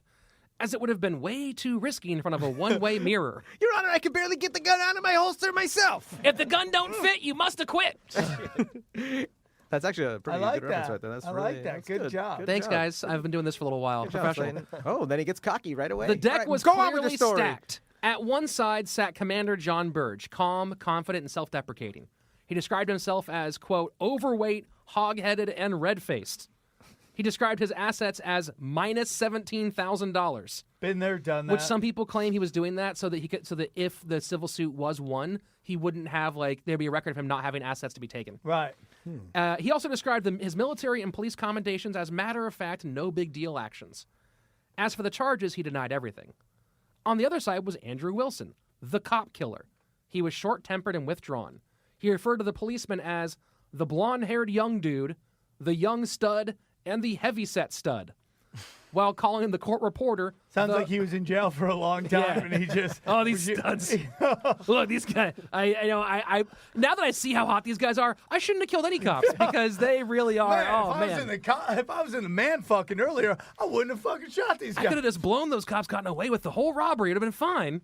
as it would have been way too risky in front of a one-way mirror. Your Honor, I can barely get the gun out of my holster myself. If the gun don't fit, you must have quit. That's actually a pretty I like good reference that. right there. That's I really, like that. that's Good job. Thanks, guys. I've been doing this for a little while. Good job, Professional. Slaton. Oh, then he gets cocky right away. The deck All right, was go on with clearly the story. stacked. At one side sat Commander Jon Burge, calm, confident, and self-deprecating. He described himself as, quote, overweight, hog-headed, and red-faced. He described his assets as minus $17,000, Been there, done that. which some people claim he was doing that so that if the civil suit was won, he wouldn't have there'd be a record of him not having assets to be taken. Right. He also described his military and police commendations as matter-of-fact, no big deal actions. As for the charges, he denied everything. On the other side was Andrew Wilson, the cop killer. He was short-tempered and withdrawn. He referred to the policeman as the blonde-haired young dude, the young stud, and the heavyset stud, while calling the court reporter. Sounds like he was in jail for a long time, and he just. Oh, these studs! Look, these guys. I now that I see how hot these guys are, I shouldn't have killed any cops because they really are. Man, if I was in the man fucking earlier, I wouldn't have fucking shot these I guys. could have just blown those cops, gotten away with the whole robbery. It'd have been fine.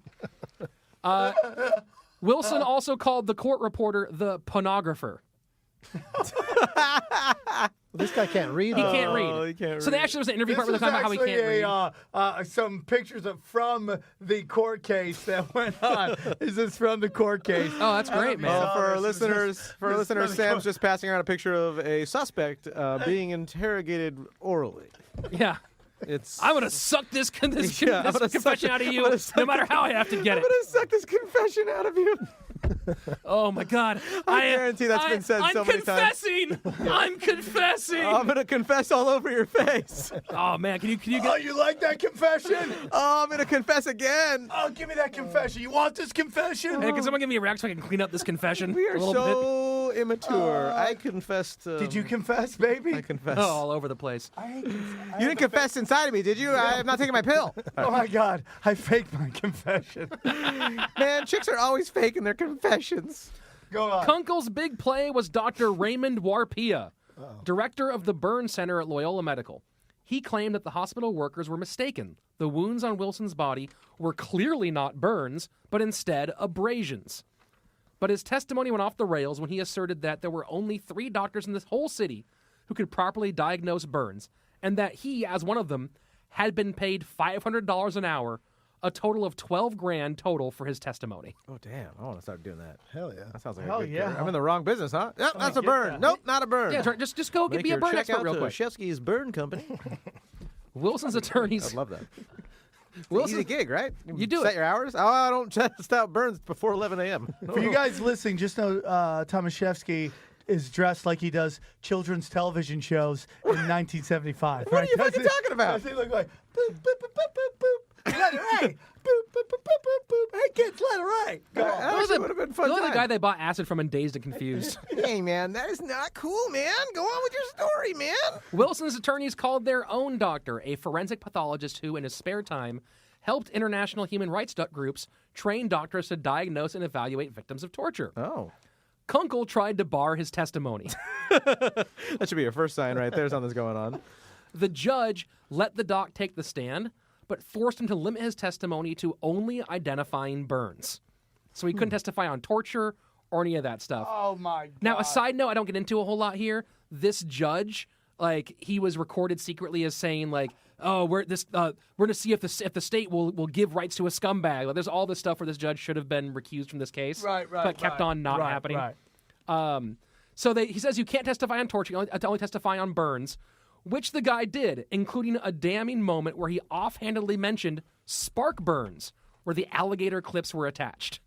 Wilson also called the court reporter the pornographer. This guy can't read. He though. can't read. he can't So they actually was an interview This part where is they're talking about how he actually can't read. some pictures from the court case that went on. Is this from the court case? Oh, that's great, man. Well, for our This is listeners, from the Sam's court. just passing around a picture of a suspect being interrogated orally. Yeah. It's. I'm gonna suck this I'm gonna confession suck out of I'm you, gonna suck no matter how I have to get I'm it. gonna suck this confession out of you. Oh my God! I guarantee that's been said so many times. I'm confessing. I'm gonna confess all over your face. Oh man, can you Oh, get? you like that confession? Oh, I'm gonna confess again. Oh, give me that confession. You want this confession? Hey, can someone give me a rag so I can clean up this confession? We are a little bit? so immature. I confessed. Did you confess, baby? I confess. Oh, all over the place. You didn't confess inside of me, did you? I'm not taking my pill. Oh my God! I faked my confession. Man, chicks are always faking their confessions. Go on. Kunkel's big play was Dr. Raymond Warpia, director of the burn center at Loyola Medical. He claimed that the hospital workers were mistaken. The wounds on Wilson's body were clearly not burns, but instead abrasions. But his testimony went off the rails when he asserted that there were only 3 doctors in this whole city who could properly diagnose burns, and that he, as one of them, had been paid $500 an hour, a total of $12,000 total for his testimony. Oh, damn. I want to start doing that. Hell yeah. That sounds like Hell a good yeah. career. I'm in the wrong business, huh? Yep, that's a burn. that. Nope, not a burn. Yeah, just go Make be a your burn check expert out real to quick. Shefsky's Burn Company. Wilson's attorneys. I love that. Wilson, Easy gig, right? You do set it. your hours. Oh, I don't test out burns before 11 a.m. For you guys listening, just know Thomas Shefsky is dressed like he does children's television shows in 1975. What are you fucking talking about? Does he look like boop, boop, boop, boop, boop, boop, letter A, boop, boop, boop, boop, boop, boop. Hey, kids, letter A. Go on. That actually would have been fun. You're like the time. guy they bought acid from in Dazed and Confused. Hey, man, that is not cool, man. Go on with your story, man. Wilson's attorneys called their own doctor, a forensic pathologist who, in his spare time, helped international human rights groups train doctors to diagnose and evaluate victims of torture. Oh. Kunkel tried to bar his testimony. That should be your first sign right there. Something's going on. The judge let the doc take the stand, but forced him to limit his testimony to only identifying burns. So he couldn't testify on torture or any of that stuff. Oh, my God. Now, a side note, I don't get into a whole lot here. This judge, like, he was recorded secretly as saying, like, oh, we're going to see if the state will give rights to a scumbag. Like, there's all this stuff where this judge should have been recused from this case. Right, But kept on not happening. Right. So he says you can't testify on torture, you only testify on burns, which the guy did, including a damning moment where he offhandedly mentioned spark burns, where the alligator clips were attached.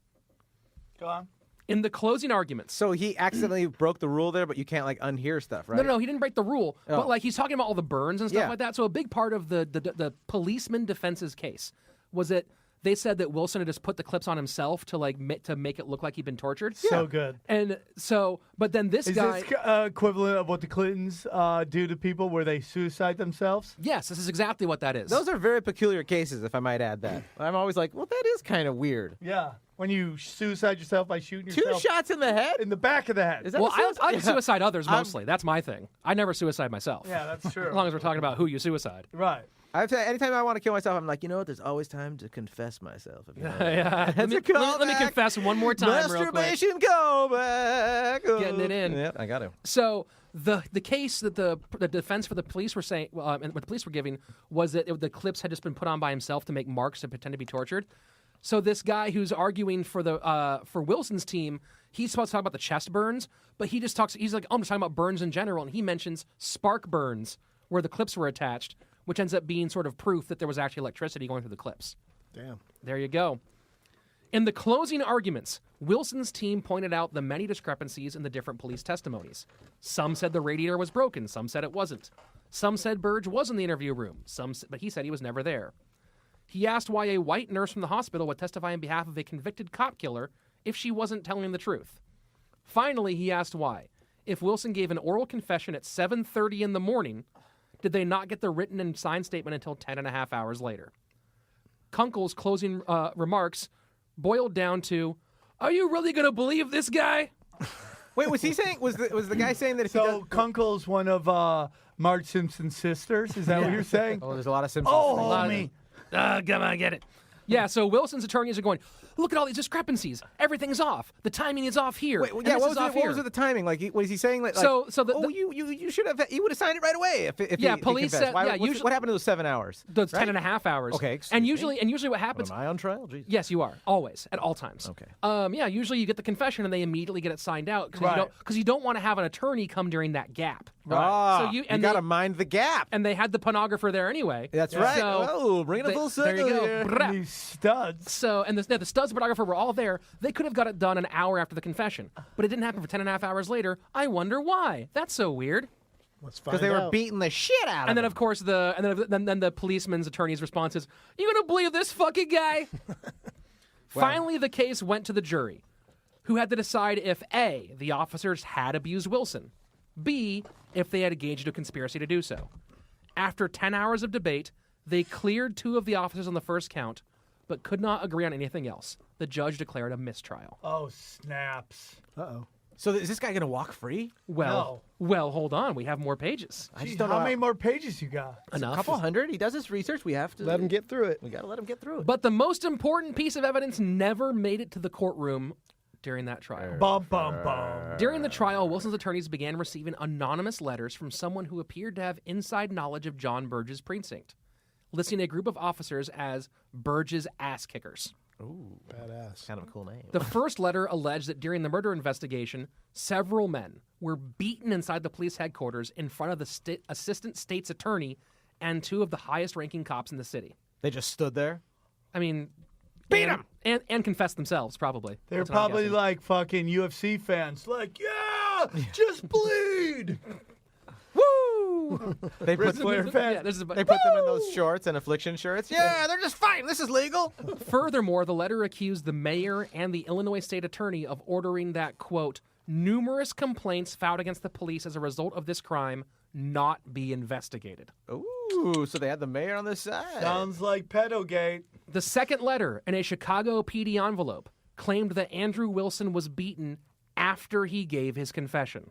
Go on. In the closing arguments. So he accidentally broke the rule there, but you can't, like, unhear stuff, right? No, he didn't break the rule. Oh. But, like, he's talking about all the burns and stuff Yeah. like that. So a big part of the policeman defense's case was that they said that Wilson had just put the clips on himself to, like, to make it look like he'd been tortured. So good. And so, but then this Is guy... this equivalent of what the Clintons do to people where they suicide themselves? Yes, this is exactly what that is. Those are very peculiar cases, if I might add that. I'm always like, well, that is kind of weird. Yeah. When you suicide yourself by shooting 2 yourself shots in the head? in the back of the head. Is that Well, what I yeah. suicide others mostly. That's my thing. I never suicide myself. Yeah, that's true. As long as we're talking about who you suicide. Right. Anytime I want to kill myself, I'm like, you know what? There's always time to confess myself. If you know what I mean. Yeah. That's a let me callback. confess one more time real quick. Masturbation callback. Getting it in. Yep, I got to. So the case that the defense for the police were saying, and what the police were giving, was that the clips had just been put on by himself to make marks and pretend to be tortured. So this guy who's arguing for for Wilson's team, he's supposed to talk about the chest burns, but he just talks. He's like, oh, I'm just talking about burns in general, and he mentions spark burns where the clips were attached, which ends up being sort of proof that there was actually electricity going through the clips. Damn. There you go. In the closing arguments, Wilson's team pointed out the many discrepancies in the different police testimonies. Some said the radiator was broken, some said it wasn't. Some said Burge was in the interview room, but he said he was never there. He asked why a white nurse from the hospital would testify on behalf of a convicted cop killer if she wasn't telling the truth. Finally, he asked why. If Wilson gave an oral confession at 7:30 in the morning, did they not get the written and signed statement until 10 and a half hours later? Kunkel's closing remarks boiled down to, are you really going to believe this guy? Wait, was he saying? Was the guy saying that if he So does? Kunkel's one of Marge Simpson's sisters. Is that what you're saying? Oh, there's a lot of Simpsons. Oh, lot of homie. Come on, get it. Yeah, so Wilson's attorneys are going, look at all these discrepancies. Everything's off. The timing is off here. Wait, and yeah. this What is was, off it, what here. was it the timing? Like, was he saying like? So you should have. You would have signed it right away if Yeah, he police confessed. said- Why, yeah, what's- usually- what happened to those 7 hours? Those right? 10 and a half hours. Okay, excuse and me. usually what happens? Am I on trial? Jesus. Yes, you are. Always. At all times. Okay. Yeah, usually you get the confession and they immediately get it signed out Right. because you don't want to have an attorney come during that gap. Ah, So you got to mind the gap. And they had the pornographer there anyway. That's right. So Oh, bring it a full there circle you go. here. Brah. These studs. So, and the studs photographer were all there. They could have got it done an hour after the confession, but it didn't happen for 10 and a half hours later. I wonder why. That's so weird. Let's find Because they were out. beating the shit out of And then, him. of course, then the policeman's attorney's response is, "You gonna believe this fucking guy?" Finally, the case went to the jury, who had to decide if A, the officers had abused Wilson, B, if they had engaged in a conspiracy to do so. After 10 hours of debate, they cleared 2 of the officers on the first count, but could not agree on anything else. The judge declared a mistrial. Oh, snaps. Uh-oh. So is this guy going to walk free? Well, hold on. We have more pages. I just Gee, don't know. how many more pages you got? Enough. A couple hundred. He does his research. We have to Let him get through it. We got to let him get through it. But the most important piece of evidence never made it to the courtroom during that trial. Bum, bum, bum. During the trial, Wilson's attorneys began receiving anonymous letters from someone who appeared to have inside knowledge of Jon Burge's precinct, listing a group of officers as Burge's ass kickers. Ooh, Badass. kind of a cool name. The first letter alleged that during the murder investigation, several men were beaten inside the police headquarters in front of the assistant state's attorney and two of the highest-ranking cops in the city. They just stood there. I mean, Beat 'em! and confessed themselves, probably. They're That's what I'm probably guessing. like fucking UFC fans. Like, yeah, just bleed. Woo! They put, Flair fans. Yeah, this is they put them in those shorts and affliction shirts. Yeah, they're just fine. This is legal. Furthermore, the letter accused the mayor and the Illinois state attorney of ordering that, quote, numerous complaints filed against the police as a result of this crime not be investigated. Ooh, so they had the mayor on this side. Sounds like pedogate. The second letter in a Chicago PD envelope claimed that Andrew Wilson was beaten after he gave his confession.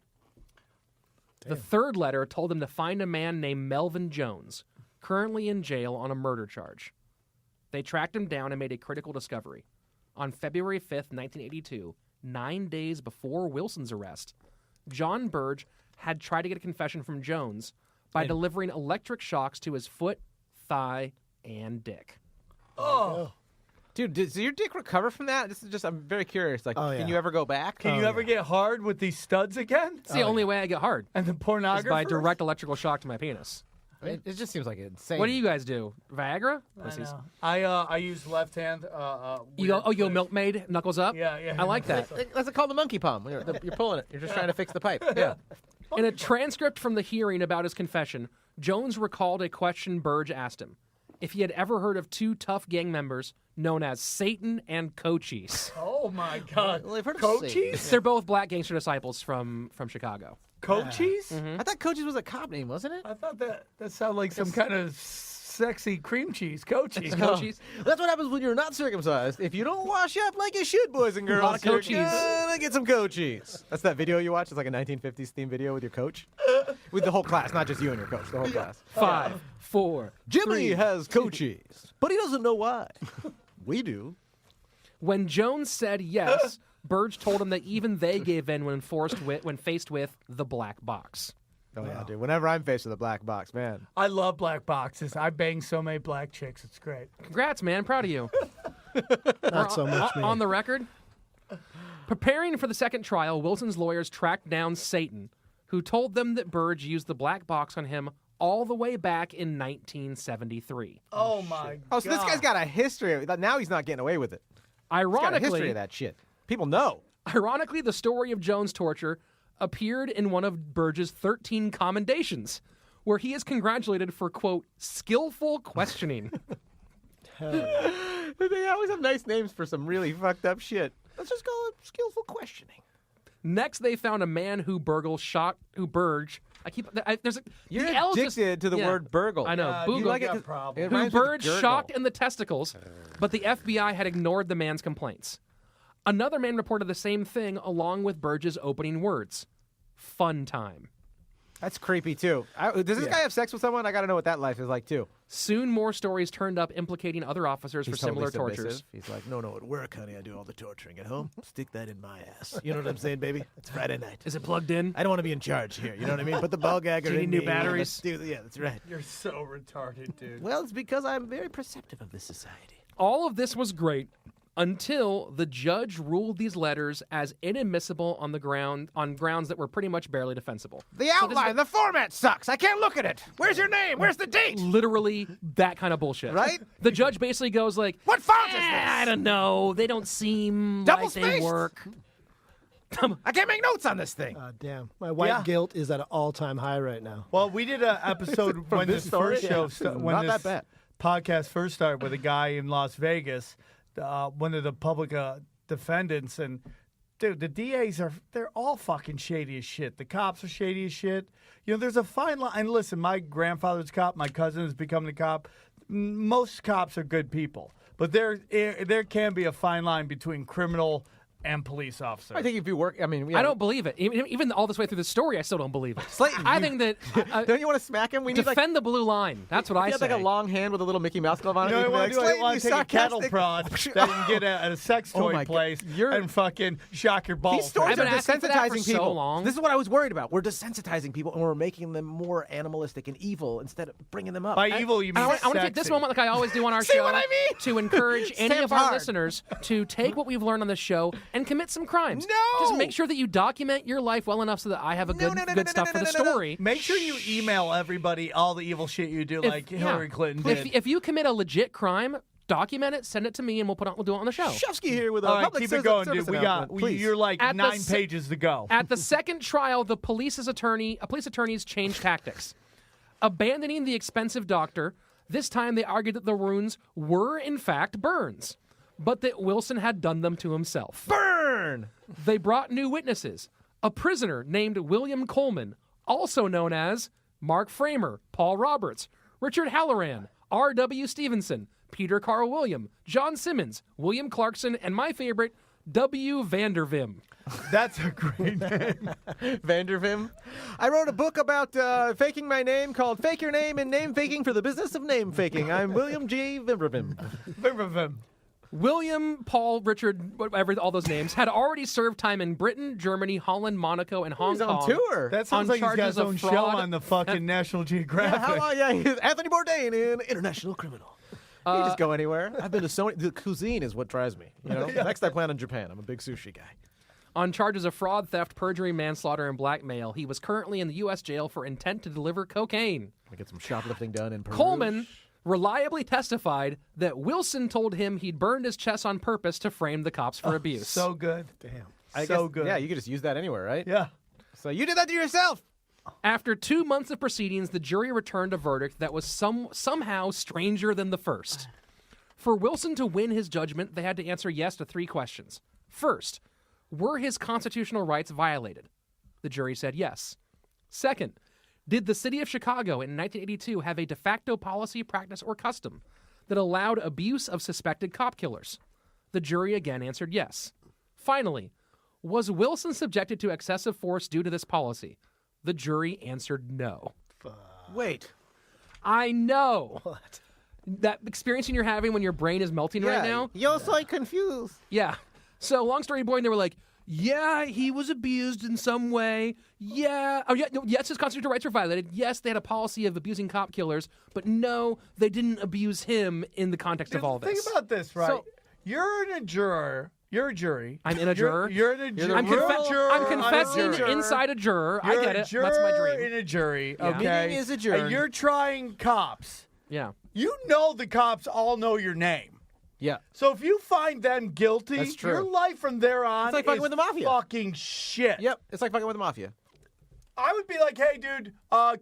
The third letter told them to find a man named Melvin Jones, currently in jail on a murder charge. They tracked him down and made a critical discovery. On February 5th, 1982, 9 days before Wilson's arrest, Jon Burge had tried to get a confession from Jones by delivering electric shocks to his foot, thigh, and dick. Oh. Dude, does your dick recover from that? This is just, I'm very curious. Like, Oh, can yeah. you ever go back? Can you ever get hard with these studs again? It's the only way I get hard, And the is pornography? by direct electrical shock to my penis. It just seems like insane. What do you guys do? Viagra? I Pussies. know. I use left hand. You go, oh, you go milkmaid, knuckles up? Yeah, yeah. I like that. That's called the monkey palm. You're pulling it. You're just trying to fix the pipe. Yeah. In a transcript from the hearing about his confession, Jones recalled a question Burge asked him. If he had ever heard of two tough gang members known as Satan and Cochise. Oh my God. Well, I've heard of Cochise? They're both black gangster disciples from Chicago. Cochise? I thought Cochise was a cop name, wasn't it? I thought that sounded like some kind of sexy cream cheese. Cochise. Cochise. That's what happens when you're not circumcised. If you don't wash up like you should, boys and girls, lot of coach you're cheese. gonna get some coach cheese. That's that video you watch. It's like a 1950s theme video with your coach. With the whole class, not just you and your coach, the whole class. 5, 4, Jimmy 3. has coach cheese, but he doesn't know why. We do. When Jones said yes, Burge told him that even they gave in when faced with the black box. Oh yeah, dude. Whenever I'm faced with a black box, man. I love black boxes. I bang so many black chicks. It's great. Congrats, man. Proud of you. Not so much me. On the record, preparing for the second trial, Wilson's lawyers tracked down Satan, who told them that Burge used the black box on him all the way back in 1973. Oh my God. Oh, so this guy's got a history of it. Now he's not getting away with it. He's got a Ironically, history of that shit. People know. Ironically, the story of Jones' torture appeared in one of Burge's 13 commendations, where he is congratulated for, quote, skillful questioning. They always have nice names for some really fucked up shit. Let's just call it skillful questioning. Next, they found a man who Burge. You're the L's addicted to the yeah. word burgle. I know. Yeah, Boogle. you like it got 'cause problems. it Who rhymes with Burge gurgle. shocked in the testicles, but the FBI had ignored the man's complaints. Another man reported the same thing along with Burge's opening words. Fun time. That's creepy too. Does this guy have sex with someone? I got to know what that life is like too. Soon more stories turned up implicating other officers for He's similar totally tortures. submissive. He's like, no, at work, honey, I do all the torturing. At home, stick that in my ass. You know what I'm saying, baby? It's Friday night. Is it plugged in? I don't want to be in charge here. You know what I mean? Put the ball gagger Do you in need new me. batteries? Yeah, that's right. You're so retarded, dude. Well, it's because I'm very perceptive of this society. All of this was great until the judge ruled these letters as inadmissible on grounds that were pretty much barely defensible. The outline, the format sucks. I can't look at it. Where's your name? Where's the date? Literally that kind of bullshit. Right? The judge basically goes like, What font is this? I don't know. They don't seem Double like they spaced? work. I can't make notes on this thing. Damn. My white Yeah. guilt is at an all-time high right now. Well, we did an episode when this this story? first show, Yeah. when Not this that bad. podcast first started with a guy in Las Vegas, one of the public defendants, and dude, the DAs they're all fucking shady as shit. The cops are shady as shit. You know, there's a fine line. And listen, my grandfather's a cop. My cousin is becoming a cop. Most cops are good people, but there can be a fine line between criminal and police officers. I think if you work, I mean, I don't believe it. Even all this way through the story, I still don't believe it. Slaton, I think that don't you want to smack him? We need defend the blue line. That's what I he say. has like a long hand with a little Mickey Mouse glove on it. You know what I He'd want be to do? I want "Slaton, to you take a cattle sarcastic-" prod that you can get at a sex Oh my toy God. place You're- and fucking shock your balls. These stories I've are been asking for that for desensitizing so people. long. This is what I was worried about. We're desensitizing people, and we're making them more animalistic and evil instead of bringing them up. By evil, you mean I want to take this sexy. moment, like I always do on our See show, what I mean? to encourage any Sam's of our hard. listeners to take what we've learned on this show and commit some crimes. No! Just make sure that you document your life well enough so that I have a good stuff for the story. Make sure you email everybody all the evil shit you do, like Hillary Clinton did. If you commit a legit crime, document it, send it to me, and we'll do it on the show. Shefsky here with a all right, public keep it service going, service dude. We got announcement, please. you're like At the 9 pages to go. At the second trial, the police attorneys changed tactics. Abandoning the expensive doctor, this time they argued that the wounds were, in fact, burns, but that Wilson had done them to himself. Burn! They brought new witnesses. A prisoner named William Coleman, also known as Mark Framer, Paul Roberts, Richard Halloran, R.W. Stevenson, Peter Carl William, John Simmons, William Clarkson, and my favorite, W. Vandervim. That's a great name. Vandervim. I wrote a book about faking my name called Fake Your Name and Name Faking for the Business of Name Faking. I'm William G. Vandervim. William, Paul, Richard, whatever, all those names, had already served time in Britain, Germany, Holland, Monaco, and Hong He's Kong. on tour. That sounds On like he's got charges his of own show fraud. on the fucking National Geographic. He's Anthony Bourdain in International Criminal. He can just go anywhere. I've been to so many. The cuisine is what drives me. You know. Next, I plan on Japan. I'm a big sushi guy. On charges of fraud, theft, perjury, manslaughter, and blackmail, he was currently in the U.S. jail for intent to deliver cocaine. I get some shoplifting done in Peru. Coleman reliably testified that Wilson told him he'd burned his chest on purpose to frame the cops for abuse. So good. I so guess, good. Yeah, you could just use that anywhere, right? Yeah. So you did that to yourself. After 2 months of proceedings, the jury returned a verdict that was somehow stranger than the first. For Wilson to win his judgment, they had to answer yes to 3 questions. First, were his constitutional rights violated? The jury said yes. Second, did the city of Chicago in 1982 have a de facto policy, practice, or custom that allowed abuse of suspected cop killers? The jury again answered yes. Finally, was Wilson subjected to excessive force due to this policy? The jury answered no. Wait. I know. What? That experience you're having when your brain is melting right now? You're so confused. Yeah. So, long story boy, and they were like, yeah, he was abused in some way. Yeah. Oh, yeah. No, yes, his constitutional rights were violated. Yes, they had a policy of abusing cop killers. But no, they didn't abuse him in the context of all this. Think about this, right? So- You're a juror. You're a jury. I'm in a juror. You're in a jury. I'm, You're a juror. I'm confessing juror. inside a juror. You're I get a it. juror That's my dream. in a jury. Yeah. Okay. Meeting is adjourned. And you're trying cops. Yeah. You know the cops all know your name. Yeah. So if you find them guilty, That's true. your life from there on It's like fucking is with the mafia. fucking shit. Yep. It's like fucking with the mafia. I would be like, hey, dude,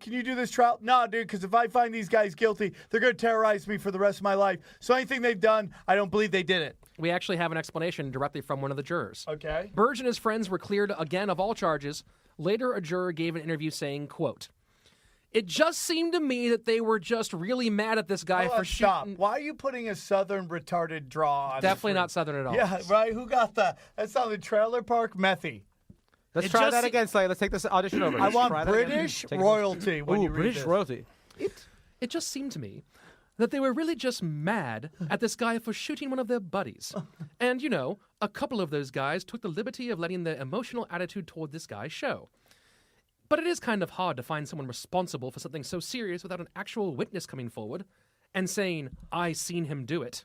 can you do this trial? No, dude, because if I find these guys guilty, they're going to terrorize me for the rest of my life. So anything they've done, I don't believe they did it. We actually have an explanation directly from one of the jurors. Okay. Burge and his friends were cleared again of all charges. Later, a juror gave an interview saying, quote, "It just seemed to me that they were just really mad at this guy for Stop. shooting." Why are you putting a southern retarded draw on Definitely the not Southern at all. Yeah, right? Who got that? That sounded Trailer Park Methy. Let's It try just that se- again, Slay. Let's take this audition over. I Let's want try that again. British Take it- royalty when Ooh, you read British this. royalty. It just seemed to me that they were really just mad at this guy for shooting one of their buddies. And, you know, a couple of those guys took the liberty of letting their emotional attitude toward this guy show. But it is kind of hard to find someone responsible for something so serious without an actual witness coming forward and saying, "I seen him do it."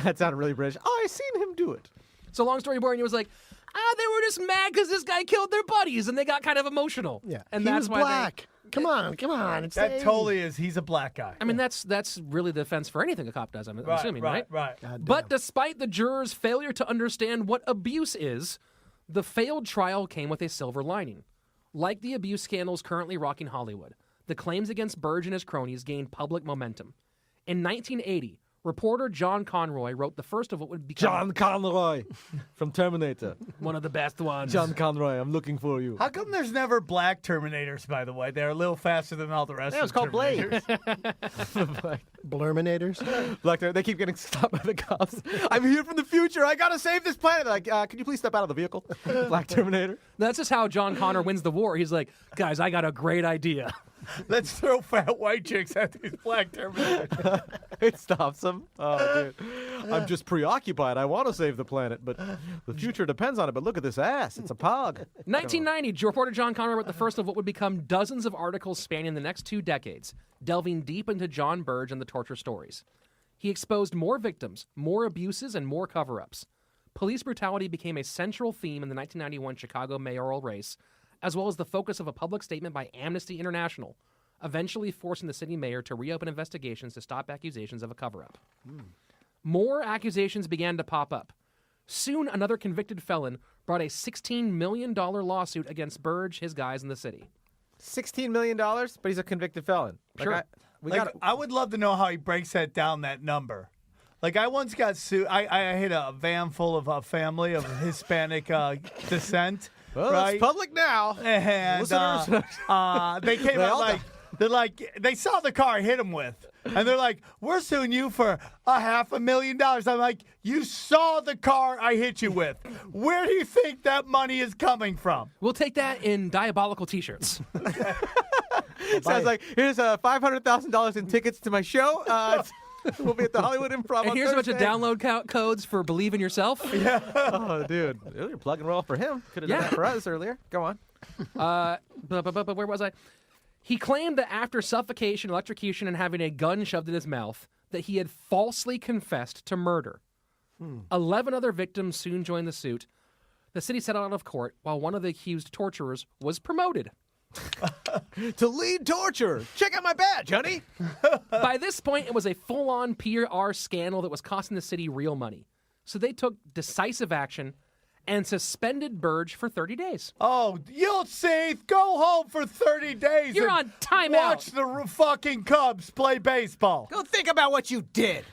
That sounded really British. Oh, I seen him do it. So long story boring, he was like, they were just mad because this guy killed their buddies, and they got kind of emotional. Yeah. And he that's was why black. Come on. It's That the totally is. He's a black guy. I mean, that's really the defense for anything a cop does, I'm assuming, right? Right. But despite the jurors' failure to understand what abuse is, the failed trial came with a silver lining. Like the abuse scandals currently rocking Hollywood, the claims against Burge and his cronies gained public momentum. In 1980, Reporter John Conroy wrote the first of what would become John Conroy from Terminator. one of the best ones. John Conroy, I'm looking for you. How come there's never black Terminators, by the way? They're a little faster than all the rest Yeah, of it's called Blade. Terminators. Blurminators. Like they keep getting stopped by the cops. I'm here from the future. I gotta save this planet. They're like, can you please step out of the vehicle, Black Terminator? That's just how John Connor wins the war. He's like, guys, I got a great idea. Let's throw fat white chicks at these black Terminators. It stops them. Oh, dude. I'm just preoccupied. I want to save the planet, but the future depends on it. But look at this ass. It's a pog. 1990, reporter John Connor wrote the first of what would become dozens of articles spanning the next 2 decades, delving deep into Jon Burge and the torture stories. He exposed more victims, more abuses, and more cover-ups. Police brutality became a central theme in the 1991 Chicago mayoral race, as well as the focus of a public statement by Amnesty International, eventually forcing the city mayor to reopen investigations to stop accusations of a cover-up. More accusations began to pop up. Soon, another convicted felon brought a $16 million lawsuit against Burge, his guys in the city. $16 million, but he's a convicted felon. Sure. I would love to know how he breaks that number. Like, I once got sued. I hit a van full of a family of Hispanic descent. Well, right? it's public now. And Listeners. they came They out all like, they're like, they saw the car I hit him with. And they're like, we're suing you for $500,000. I'm like, you saw the car I hit you with. Where do you think that money is coming from? We'll take that in diabolical T-shirts. Sounds like, here's $500,000 in tickets to my show. We'll be at the Hollywood Improv And on here's a bunch of Thursday. download codes for Believe in Yourself. Oh, dude. You're plugging well for him. Could have done Yeah. that for us earlier. Go on. But where was I? He claimed that after suffocation, electrocution, and having a gun shoved in his mouth, that he had falsely confessed to murder. 11 other victims soon joined the suit. The city settled out of court, while one of the accused torturers was promoted. To lead torture. Check out my badge, honey. By this point, it was a full-on PR scandal that was costing the city real money. So they took decisive action and suspended Burge for 30 days. Oh, you'll see. Go home for 30 days. You're and on timeout. Watch the fucking Cubs play baseball. Go think about what you did.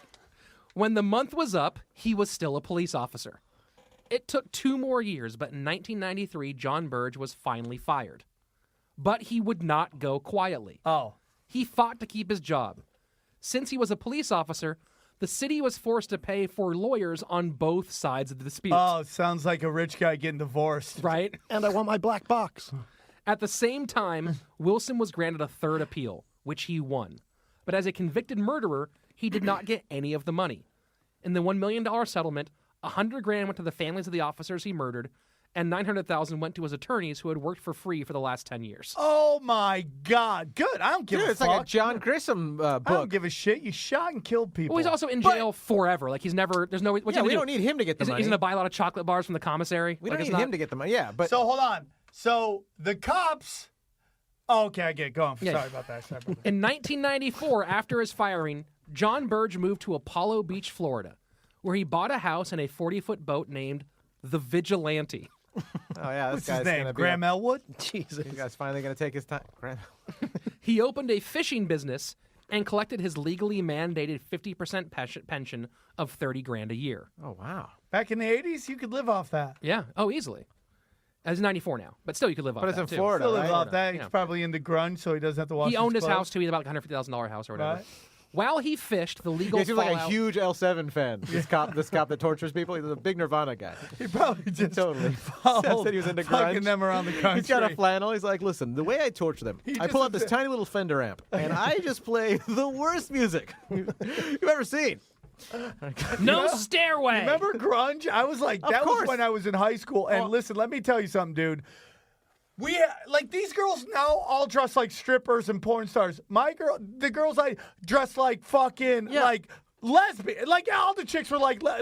When the month was up, he was still a police officer. It took 2 more years, but in 1993, Jon Burge was finally fired. But he would not go quietly. Oh. He fought to keep his job. Since he was a police officer, the city was forced to pay for lawyers on both sides of the dispute. Oh, sounds like a rich guy getting divorced. Right? And I want my black box. At the same time, Wilson was granted a third appeal, which he won. But as a convicted murderer, he did not get any of the money. In the $1 million settlement, $100,000 went to the families of the officers he murdered, and $900,000 went to his attorneys who had worked for free for the last 10 years. Oh, my God. Good. I don't give Dude, a it's fuck. like a John Grissom book. I don't give a shit. You shot and killed people. Well, he's also in jail forever. Like, he's never, there's no, what's he Yeah, gonna we do? don't need him to get the money. He's going to buy a lot of chocolate bars from the commissary. We Like, don't it's need not- him to get the money. Yeah, but So, hold on. So, the cops... Oh, okay, I get it. Go on. Yeah. Sorry about that. In 1994, after his firing, Jon Burge moved to Apollo Beach, Florida, where he bought a house and a 40-foot boat named the Vigilante. oh yeah, this What's guy's his name? gonna be. Graham Elwood? Jesus. This guy's finally gonna take his time. Graham. He opened a fishing business and collected his legally mandated 50% pension of $30,000 a year. Oh wow. Back in the 80s, you could live off that. Yeah. Oh, easily. As 94 now, but still you could live off But it's that in too. Florida, Still live right? off that. Yeah. He's probably into grunge, so he doesn't have to wash He owned his clothes. house too. He had about like $150,000 house or whatever. Right. While he fished, the legal He seems like a fallout- huge L7 fan. This cop that tortures people. He's a big Nirvana guy. He probably just Totally. followed Said he was into fucking grunge. them around the country. He's got a flannel. He's like, listen, the way I torture them, I pull out this tiny little Fender amp, and I just play the worst music you've ever seen. No stairway. Remember grunge? I was like, that was course. when I was in high school. And listen, let me tell you something, dude. Like these girls now all dress like strippers and porn stars. The girls I dress like fucking like lesbian. Like all the chicks were like fucking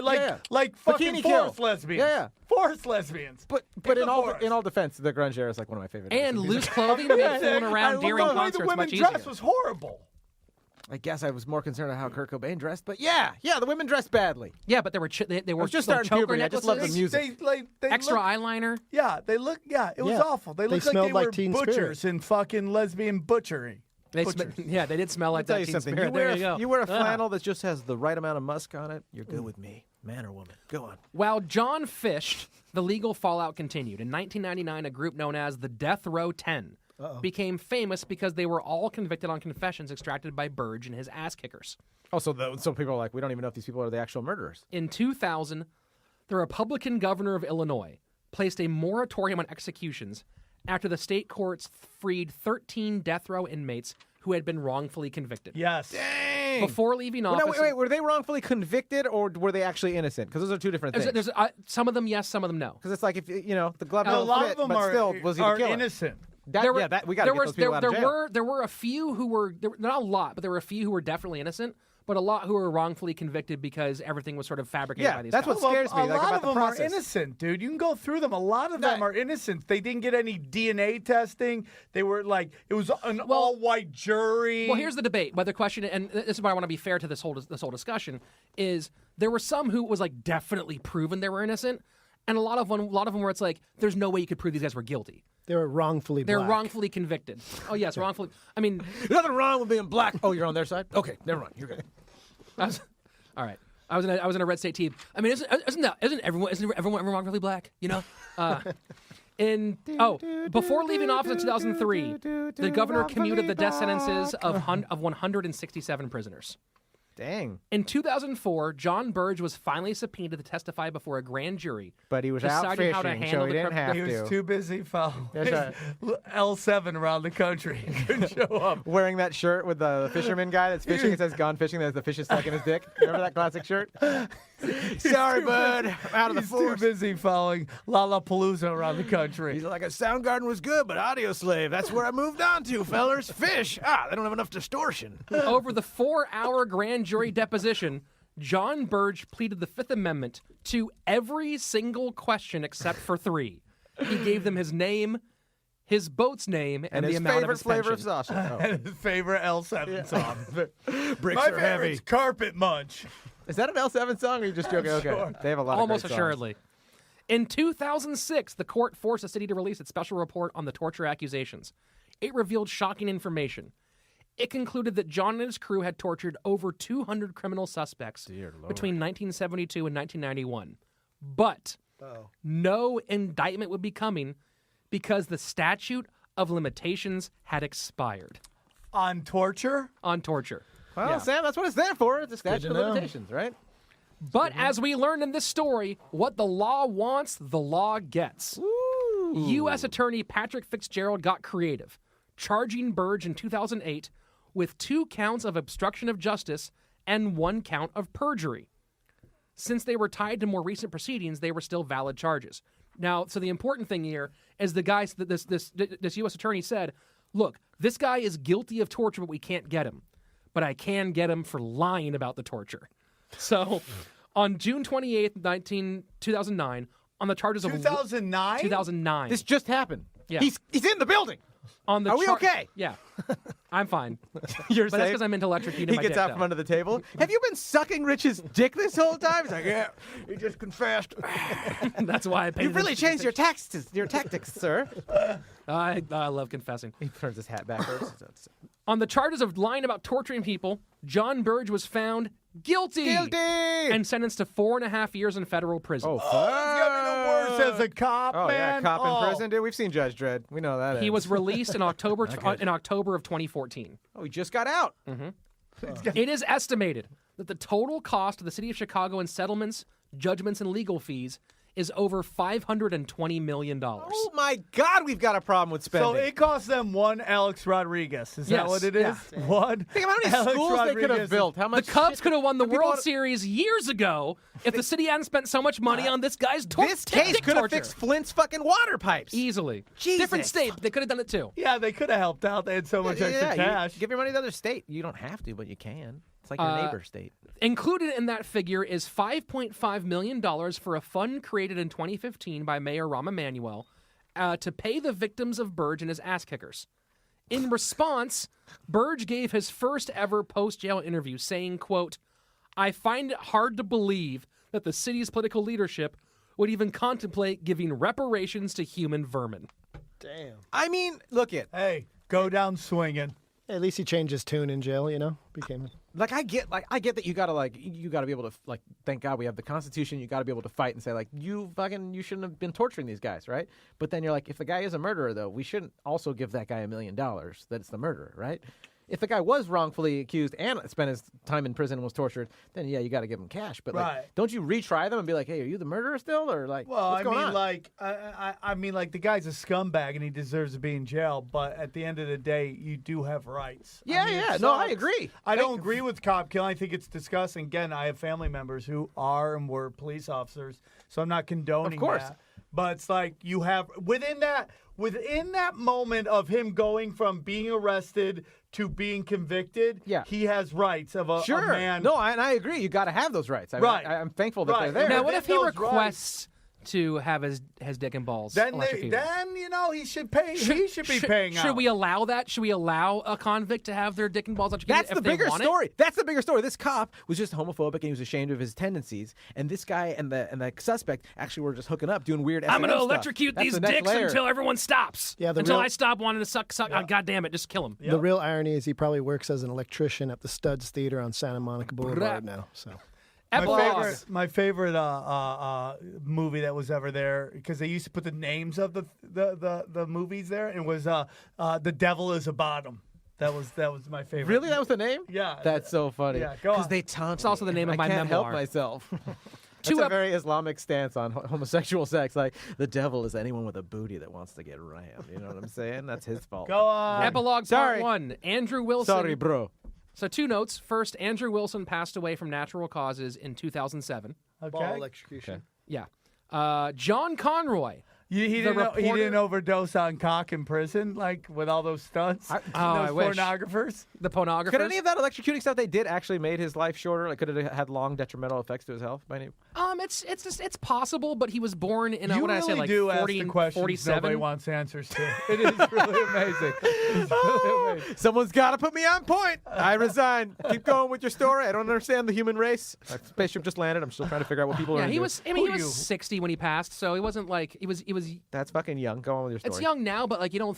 Bikini forest Kill. lesbians. Yeah. Forest lesbians. But In in the forest. all defense, the grunge era is like one of my favorite. and eras of loose music. clothing made fooling I around love during the way the concerts women much easier. dress was horrible. I guess I was more concerned about how Kurt Cobain dressed, but yeah, the women dressed badly. Yeah, but they were they were was just little starting choker puberty. I just love the necklaces, music. They extra look, eyeliner. Yeah, they look. Yeah, it was Yeah. awful. They They looked like smelled they like were Teen butchers Spirit. in fucking lesbian butchery. They did smell like Tell that you teen something. spirit. There you go. You wear a Ah. flannel that just has the right amount of musk on it. You're good with me, man or woman. Go on. While John fished, the legal fallout continued. In 1999, a group known as the Death Row 10 became famous because they were all convicted on confessions extracted by Burge and his ass kickers. Also, so people are like, we don't even know if these people are the actual murderers. In 2000, the Republican governor of Illinois placed a moratorium on executions after the state courts freed 13 death row inmates who had been wrongfully convicted. Yes. Dang. Before leaving Well, office, no, wait, were they wrongfully convicted or were they actually innocent? Because those are two different things. there's some of them yes, some of them no. Because it's like if the glove A don't lot fit, of them but still, was he the are killer? innocent. There were, we got to get those people out of jail. There were a few who were not a lot, but there were a few who were definitely innocent, but a lot who were wrongfully convicted because everything was sort of fabricated by these that's guys. what scares me. A like, lot about of the them process. are innocent, dude. You can go through them. A lot of them are innocent. They didn't get any DNA testing. They were like, it was an all-white jury. Well, here's the debate. Whether question, and this is why I want to be fair to this whole discussion, is there were some who was like definitely proven they were innocent, and a lot of them where it's like there's no way you could prove these guys were guilty. They were wrongfully They're black. wrongfully convicted. Oh yes, wrongfully. I mean, Nothing wrong with being black. Oh, you're on their side? Okay, never mind. You're good. all right. I was in a red state team. I mean, isn't everyone wrongfully black? You know. Before leaving office in 2003, the governor commuted the death sentences of 167 prisoners. Dang. In 2004, Jon Burge was finally subpoenaed to testify before a grand jury. But he was out deciding how to fishing, handle so he the didn't have He to. was too busy following That's L7 around the country. He couldn't show up. Wearing that shirt with the fisherman guy that's fishing. It says "Gone fishing." There's the fish is stuck in his dick. Remember that classic shirt? Sorry, bud. I'm out of the He's force. too busy following Lollapalooza around the country. He's like, a Soundgarden was good, but Audio Slave. That's where I moved on to, fellers. Fish. They don't have enough distortion. Over the 4-hour grand jury deposition, Jon Burge pleaded the Fifth Amendment to every single question except for 3. He gave them his name, his boat's name, and the his amount of favorite his flavor pension. of sausage. Oh. And his favorite L7 song. Bricks My are heavy. favorite's Carpet Munch. Is that an L7 song, or are you just joking? Okay. Sure. They have a lot Almost of great songs. assuredly. In 2006, the court forced the city to release its special report on the torture accusations. It revealed shocking information. It concluded that John and his crew had tortured over 200 criminal suspects between 1972 and 1991. But no indictment would be coming because the statute of limitations had expired On torture? on torture. Well, Yeah. Sam, that's what it's there for. It's a statute of to know. limitations, right? But as we learned in this story, what the law wants, the law gets. U.S. Attorney Patrick Fitzgerald got creative, charging Burge in 2008 with 2 counts of obstruction of justice and 1 count of perjury. Since they were tied to more recent proceedings, they were still valid charges. Now, so the important thing here is the guy, this U.S. attorney said, look, this guy is guilty of torture, but we can't get him. But I can get him for lying about the torture. So, on June 28th, 2009, on the charges of 2009? 2009. This just happened. Yeah. He's in the building. On the Are we okay? Yeah. I'm fine. You're But that's safe. because I'm into electric heat. He gets out from under the table. Have you been sucking Rich's dick this whole time? He's like, yeah, he just confessed. That's why I paid. You've really changed your tactics, sir. I love confessing. He turns his hat backwards. On the charges of lying about torturing people, Jon Burge was found guilty. And sentenced to 4.5 years in federal prison. Oh, It's got me the worst as a cop, Oh, man. yeah, cop in prison, dude. We've seen Judge Dredd. We know that. He ends. was released in October of 2014. Oh, he just got out. It is estimated that the total cost to the city of Chicago in settlements, judgments, and legal fees is over $520 million. Oh my God, we've got a problem with spending. So it cost them 1 Alex Rodriguez. Is that Yes, what it is? yeah. One? Think about how many Alex schools they could have Rodriguez. built. How The much Cubs shit- could have won the people World ought- Series years ago if the city hadn't spent so much money on this guy's This case dick could have torture. fixed Flint's fucking water pipes. Easily. Jesus. Different state, but they could have done it too. Yeah, they could have helped out. They had so much extra cash. Give your money to the other state. You don't have to, but you can. It's like your neighbor state. Included in that figure is $5.5 million for a fund created in 2015 by Mayor Rahm Emanuel to pay the victims of Burge and his ass kickers. In response, Burge gave his first ever post-jail interview saying, quote, I find it hard to believe that the city's political leadership would even contemplate giving reparations to human vermin. Damn. I mean, look it. Hey, go down swinging. At least he changed his tune in jail, became I get that you gotta be able to thank God we have the Constitution. You gotta be able to fight and say you shouldn't have been torturing these guys, right? But then you're like, if the guy is a murderer though, we shouldn't also give that guy $1 million that it's the murderer, right? If the guy was wrongfully accused and spent his time in prison and was tortured, then yeah, you got to give him cash. But don't you retry them and be like, hey, are you the murderer still, or what's going on? I mean, the guy's a scumbag and he deserves to be in jail. But at the end of the day, you do have rights. I agree. I don't agree with cop killing. I think it's disgusting. Again, I have family members who are and were police officers, so I'm not condoning Of course. that. But it's you have within that moment of him going from being arrested to being convicted, he has rights of a man. No, and I agree. You got to have those rights. I'm thankful that they're there. Now, what if he those requests to have his dick and balls electrocuted? He should pay. He should be paying out. Should we allow that? Should we allow a convict to have their dick and balls electrocuted? That's the bigger story. That's the bigger story. This cop was just homophobic and he was ashamed of his tendencies. And this guy and the suspect actually were just hooking up, doing weird. I'm going to electrocute these dicks until everyone stops. Yeah, until I stop wanting to suck. Oh, God damn it! Just kill him. The real irony is he probably works as an electrician at the Studs Theater on Santa Monica Boulevard now. So. My favorite movie that was ever there, because they used to put the names of the movies there, and was The Devil is a Bottom. That was my favorite. Really, that was the name? Yeah, that's so funny. Yeah, go on. Because they taunt. It's also the name of my I can't memoir. help myself. That's a very Islamic stance on homosexual sex. The devil is anyone with a booty that wants to get rammed. You know what I'm saying? That's his fault. Go on. Epilogue Part 1. Andrew Wilson. Sorry, bro. So 2 notes. First, Andrew Wilson passed away from natural causes in 2007. Okay. Ball electrocution. Yeah. John Conroy. He didn't overdose on cock in prison, with all those stunts. Those pornographers. The pornographers. Could any of that electrocuting stuff they did actually made his life shorter? Could it have had long detrimental effects to his health? It's possible, but he was born in you really do 40, ask the questions 47. nobody wants answers to. It is really amazing. It's really amazing. Someone's got to put me on point. I resign. Keep going with your story. I don't understand the human race. Our spaceship just landed. I'm still trying to figure out what people are. Yeah, into. he was 60 when he passed, so he wasn't he was. That's fucking young. Go on with your story. It's young now, but you don't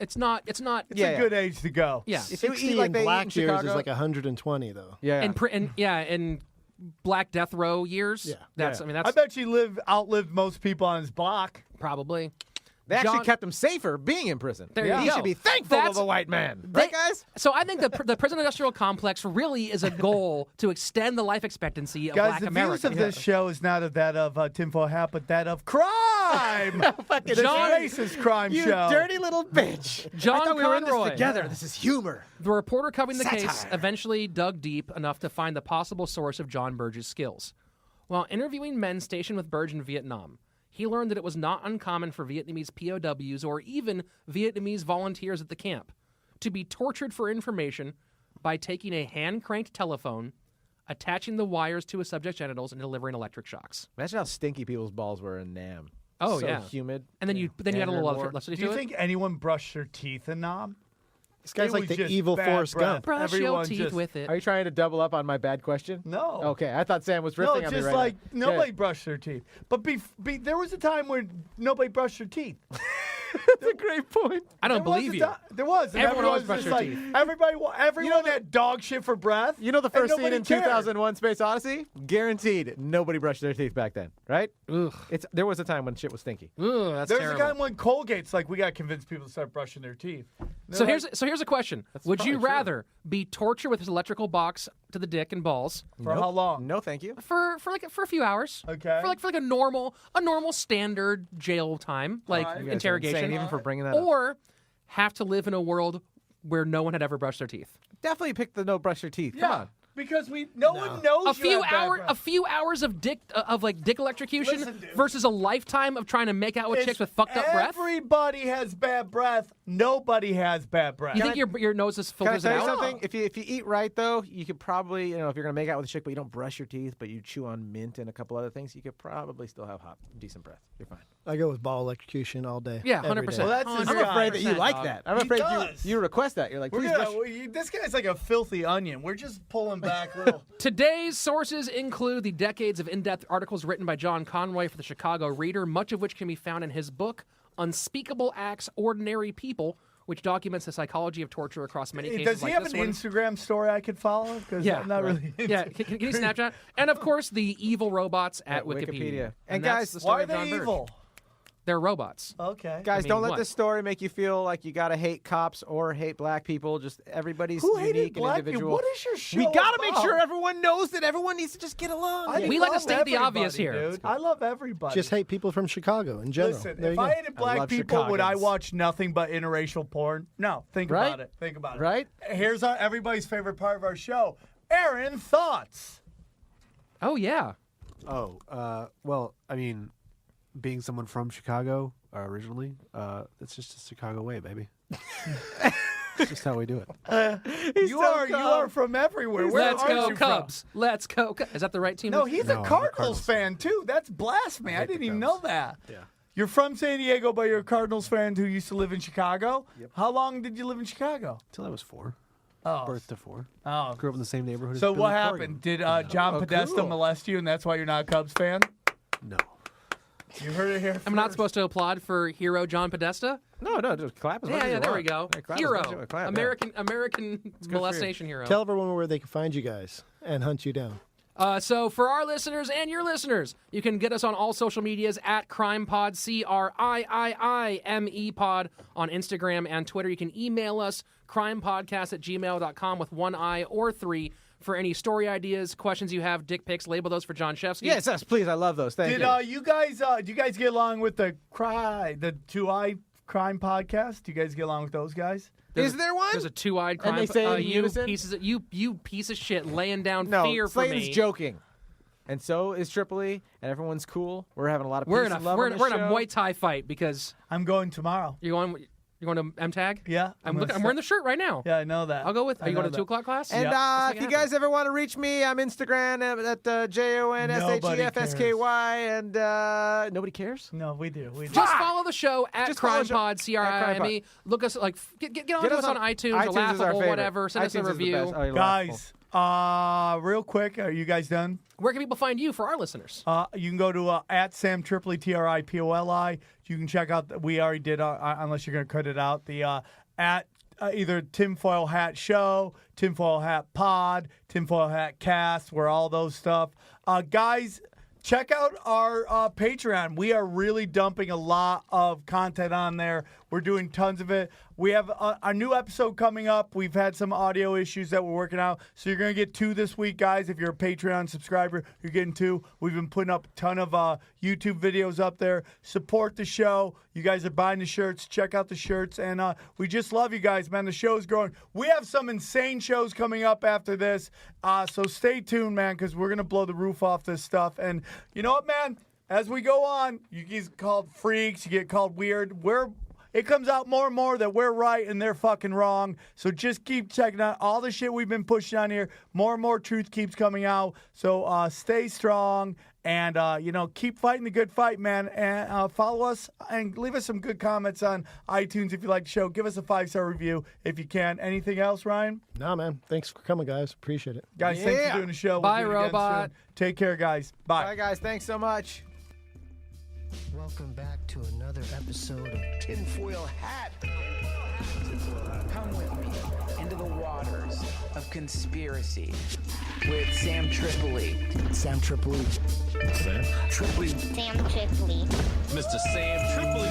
it's not. It's a good age to go. Yeah. 60 in black years is 120 though. Yeah. And Black Death Row years. Yeah. I bet you outlived most people on his block. Probably. They actually kept him safer being in prison. He should be thankful to the white man. Right, guys? So I think the prison industrial complex really is a goal to extend the life expectancy of Black America. The views of this show is not that of Tinfoil Hat, but that of crime. Fucking racist crime you show. You dirty little bitch. John I thought we were in this Conroy. together. This is humor. The reporter covering the case eventually dug deep enough to find the possible source of Jon Burge's skills. While interviewing men stationed with Burge in Vietnam, he learned that it was not uncommon for Vietnamese POWs or even Vietnamese volunteers at the camp to be tortured for information by taking a hand-cranked telephone, attaching the wires to a subject's genitals, and delivering electric shocks. Imagine how stinky people's balls were in Nam. Oh, so yeah. humid. And then you had a little electricity to it. Do you think anyone brushed their teeth in Nam? This guy's like the evil Forrest Gump. Brush your teeth with it. Are you trying to double up on my bad question? No. Okay, I thought Sam was riffing on me right now. Nobody brushed their teeth. But there was a time where nobody brushed their teeth. That's a great point. I don't believe you. There was. Everyone always brushed their teeth. Everyone had dog shit for breath. You know the first scene in cared. 2001 Space Odyssey? Guaranteed nobody brushed their teeth back then, right? Ugh. There was a time when shit was stinky. Ugh, that's There's terrible. a time when Colgate's we got to convince people to start brushing their teeth. So here's a question. Would you probably true. rather be tortured with this electrical box to the dick and balls For how long? No, thank you. for a few hours? Okay. For a normal standard jail time, You guys are interrogation, insane even for bringing that up. or have to live in a world where no one had ever brushed their teeth. Definitely pick the no brush your teeth. Come on. Because no one knows A few hours of dick electrocution Listen, dude. versus a lifetime of trying to make out with chicks with fucked up breath. Everybody has bad breath. Nobody has bad breath. You think your nose just Can I filters it tell you out? something? If you eat right, though, you could probably, if you're going to make out with a chick, but you don't brush your teeth, but you chew on mint and a couple other things, you could probably still have decent breath. You're fine. I go with ball electrocution all day. Yeah, every 100%. day. Well, that's his I'm afraid that you 100%, like dog. that. I'm He afraid does. you request that. You're like, please brush. This guy's like a filthy onion. We're just pulling back little. Today's sources include the decades of in-depth articles written by John Conroy for the Chicago Reader, much of which can be found in his book, Unspeakable Acts, Ordinary People, which documents the psychology of torture across many cases. Does he like have this an one. Instagram story I could follow? Because Yeah, I'm not really. Yeah, can you Snapchat? And of course, the evil robots at Wikipedia. And that's guys, the story Why are of Jon they Burge. evil? They're robots. Okay. Guys, mean, don't let what? this story make you feel like you gotta hate cops or hate black people. Just everybody's Who hated unique and black individual. people? What is your show We gotta make about? sure everyone knows that everyone needs to just get along. We like to love state the obvious everybody, here. Dude. I love everybody. Just hate people from Chicago in general. Listen, There if you I go. hated black love people, would I Chicagoans. watch nothing but interracial porn? No. Think Right? about it. Think about it. Right? Here's everybody's favorite part of our show. Aaron, thoughts? Oh, yeah. Well, I mean, being someone from Chicago originally, it's just a Chicago way, baby. It's just how we do it. You are from everywhere. Where Let's aren't go you Cubs. Let's go. Is that the right team? From? No, he's No, a I'm a Cardinals Cardinals fan too. That's blasphemy. I hate the didn't even Cubs. know that. Yeah. You're from San Diego, but you're a Cardinals fan who used to live in Chicago. Yep. How long did you live in Chicago? Till I was 4. Oh. Birth to 4. Oh. Grew up in the same neighborhood as So Billy what Corgan. happened? Did John Oh, Podesta cool. molest you, and that's why you're not a Cubs fan? No. You heard it here. I'm not first. supposed to applaud for hero John Podesta? No, just clap as much Yeah, as yeah, you there want. we go. Yeah, clap as Hero. much as you want. Clap, yeah. American for you. molestation hero. Tell everyone where they can find you guys and hunt you down. So for our listeners and your listeners, you can get us on all social medias at CRiiiME, CRiiiME pod on Instagram and Twitter. You can email us, crimepodcast@gmail.com with 1 I or 3 for any story ideas, questions you have, dick pics. Label those for John Shefsky. Yes, please. I love those. Thank Did you. you guys? Do you guys get along with the 2i Crime podcast? Do you guys get along with those guys? Is there one? There's a two-eyed crime. they say in you unison? piece of shit laying down No, fear for Slaton's me. joking. And so is Tripoli, and everyone's cool. We're having a lot of peace We're in a and love we're on in this a show. Muay Thai fight because I'm going tomorrow. you're going to MTAG. Yeah, I'm gonna wearing the shirt right now. Yeah, I know that. I'll go with. Are I you going know to that. 2:00 class? And Yeah. Let's if make you it guys ever want to reach me, I'm Instagram at JONSHEFSKY, and nobody cares? No, we do. We do. Just follow the show at Just follow the show CRiiiME, CRiiME. Look us like get on Get to us us on on iTunes or iTunes is our Laughable, favorite. whatever. Send us a iTunes is the review. best. Oh, you're laughable. Guys, real quick, are you guys done? Where can people find you for our listeners? You can go to at Sam Tripoli, TRIPOLI. You can check out. We already did. Unless you're going to cut it out. The at either Tinfoil Hat Show, Tinfoil Hat Pod, Tinfoil Hat Cast. Where all those stuff. Guys, check out our Patreon. We are really dumping a lot of content on there. We're doing tons of it. We have a new episode coming up. We've had some audio issues that we're working out. So you're going to get 2 this week, guys. If you're a Patreon subscriber, you're getting 2. We've been putting up a ton of YouTube videos up there. Support the show. You guys are buying the shirts. Check out the shirts. And we just love you guys, man. The show's growing. We have some insane shows coming up after this. So stay tuned, man, because we're going to blow the roof off this stuff. And you know what, man? As we go on, you get called freaks. You get called weird. It comes out more and more that we're right and they're fucking wrong. So just keep checking out all the shit we've been pushing on here. More and more truth keeps coming out. So stay strong and, keep fighting the good fight, man. And follow us and leave us some good comments on iTunes if you like the show. Give us a 5-star review if you can. Anything else, Ryan? No, man. Thanks for coming, guys. Appreciate it. Guys, thanks Yeah. for doing the show. Bye, do it again Robot. soon. Take care, guys. Bye. Bye, guys. Thanks so much. Welcome back to another episode of Tinfoil hat. Come with me into the waters of conspiracy with Sam Tripoli. Sam Tripoli. Sam Tripoli. Sam Tripoli. Mr. Sam Tripoli.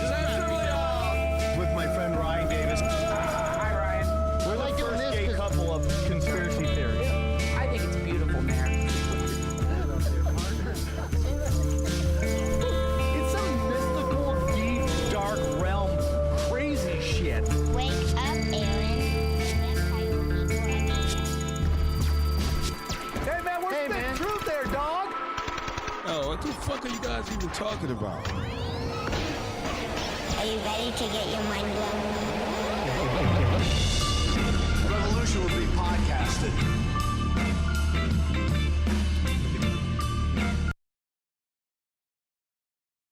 With my friend Ryan Davis. Hi, Ryan. We're the first gay couple of conspiracy theories. I think it's beautiful, man. It's some mystical, deep, dark realm, crazy shit. Wake up, Aaron. Hey man, where's the truth there, dog? Oh, what the fuck are you guys even talking about? Are you ready to get your mind blown?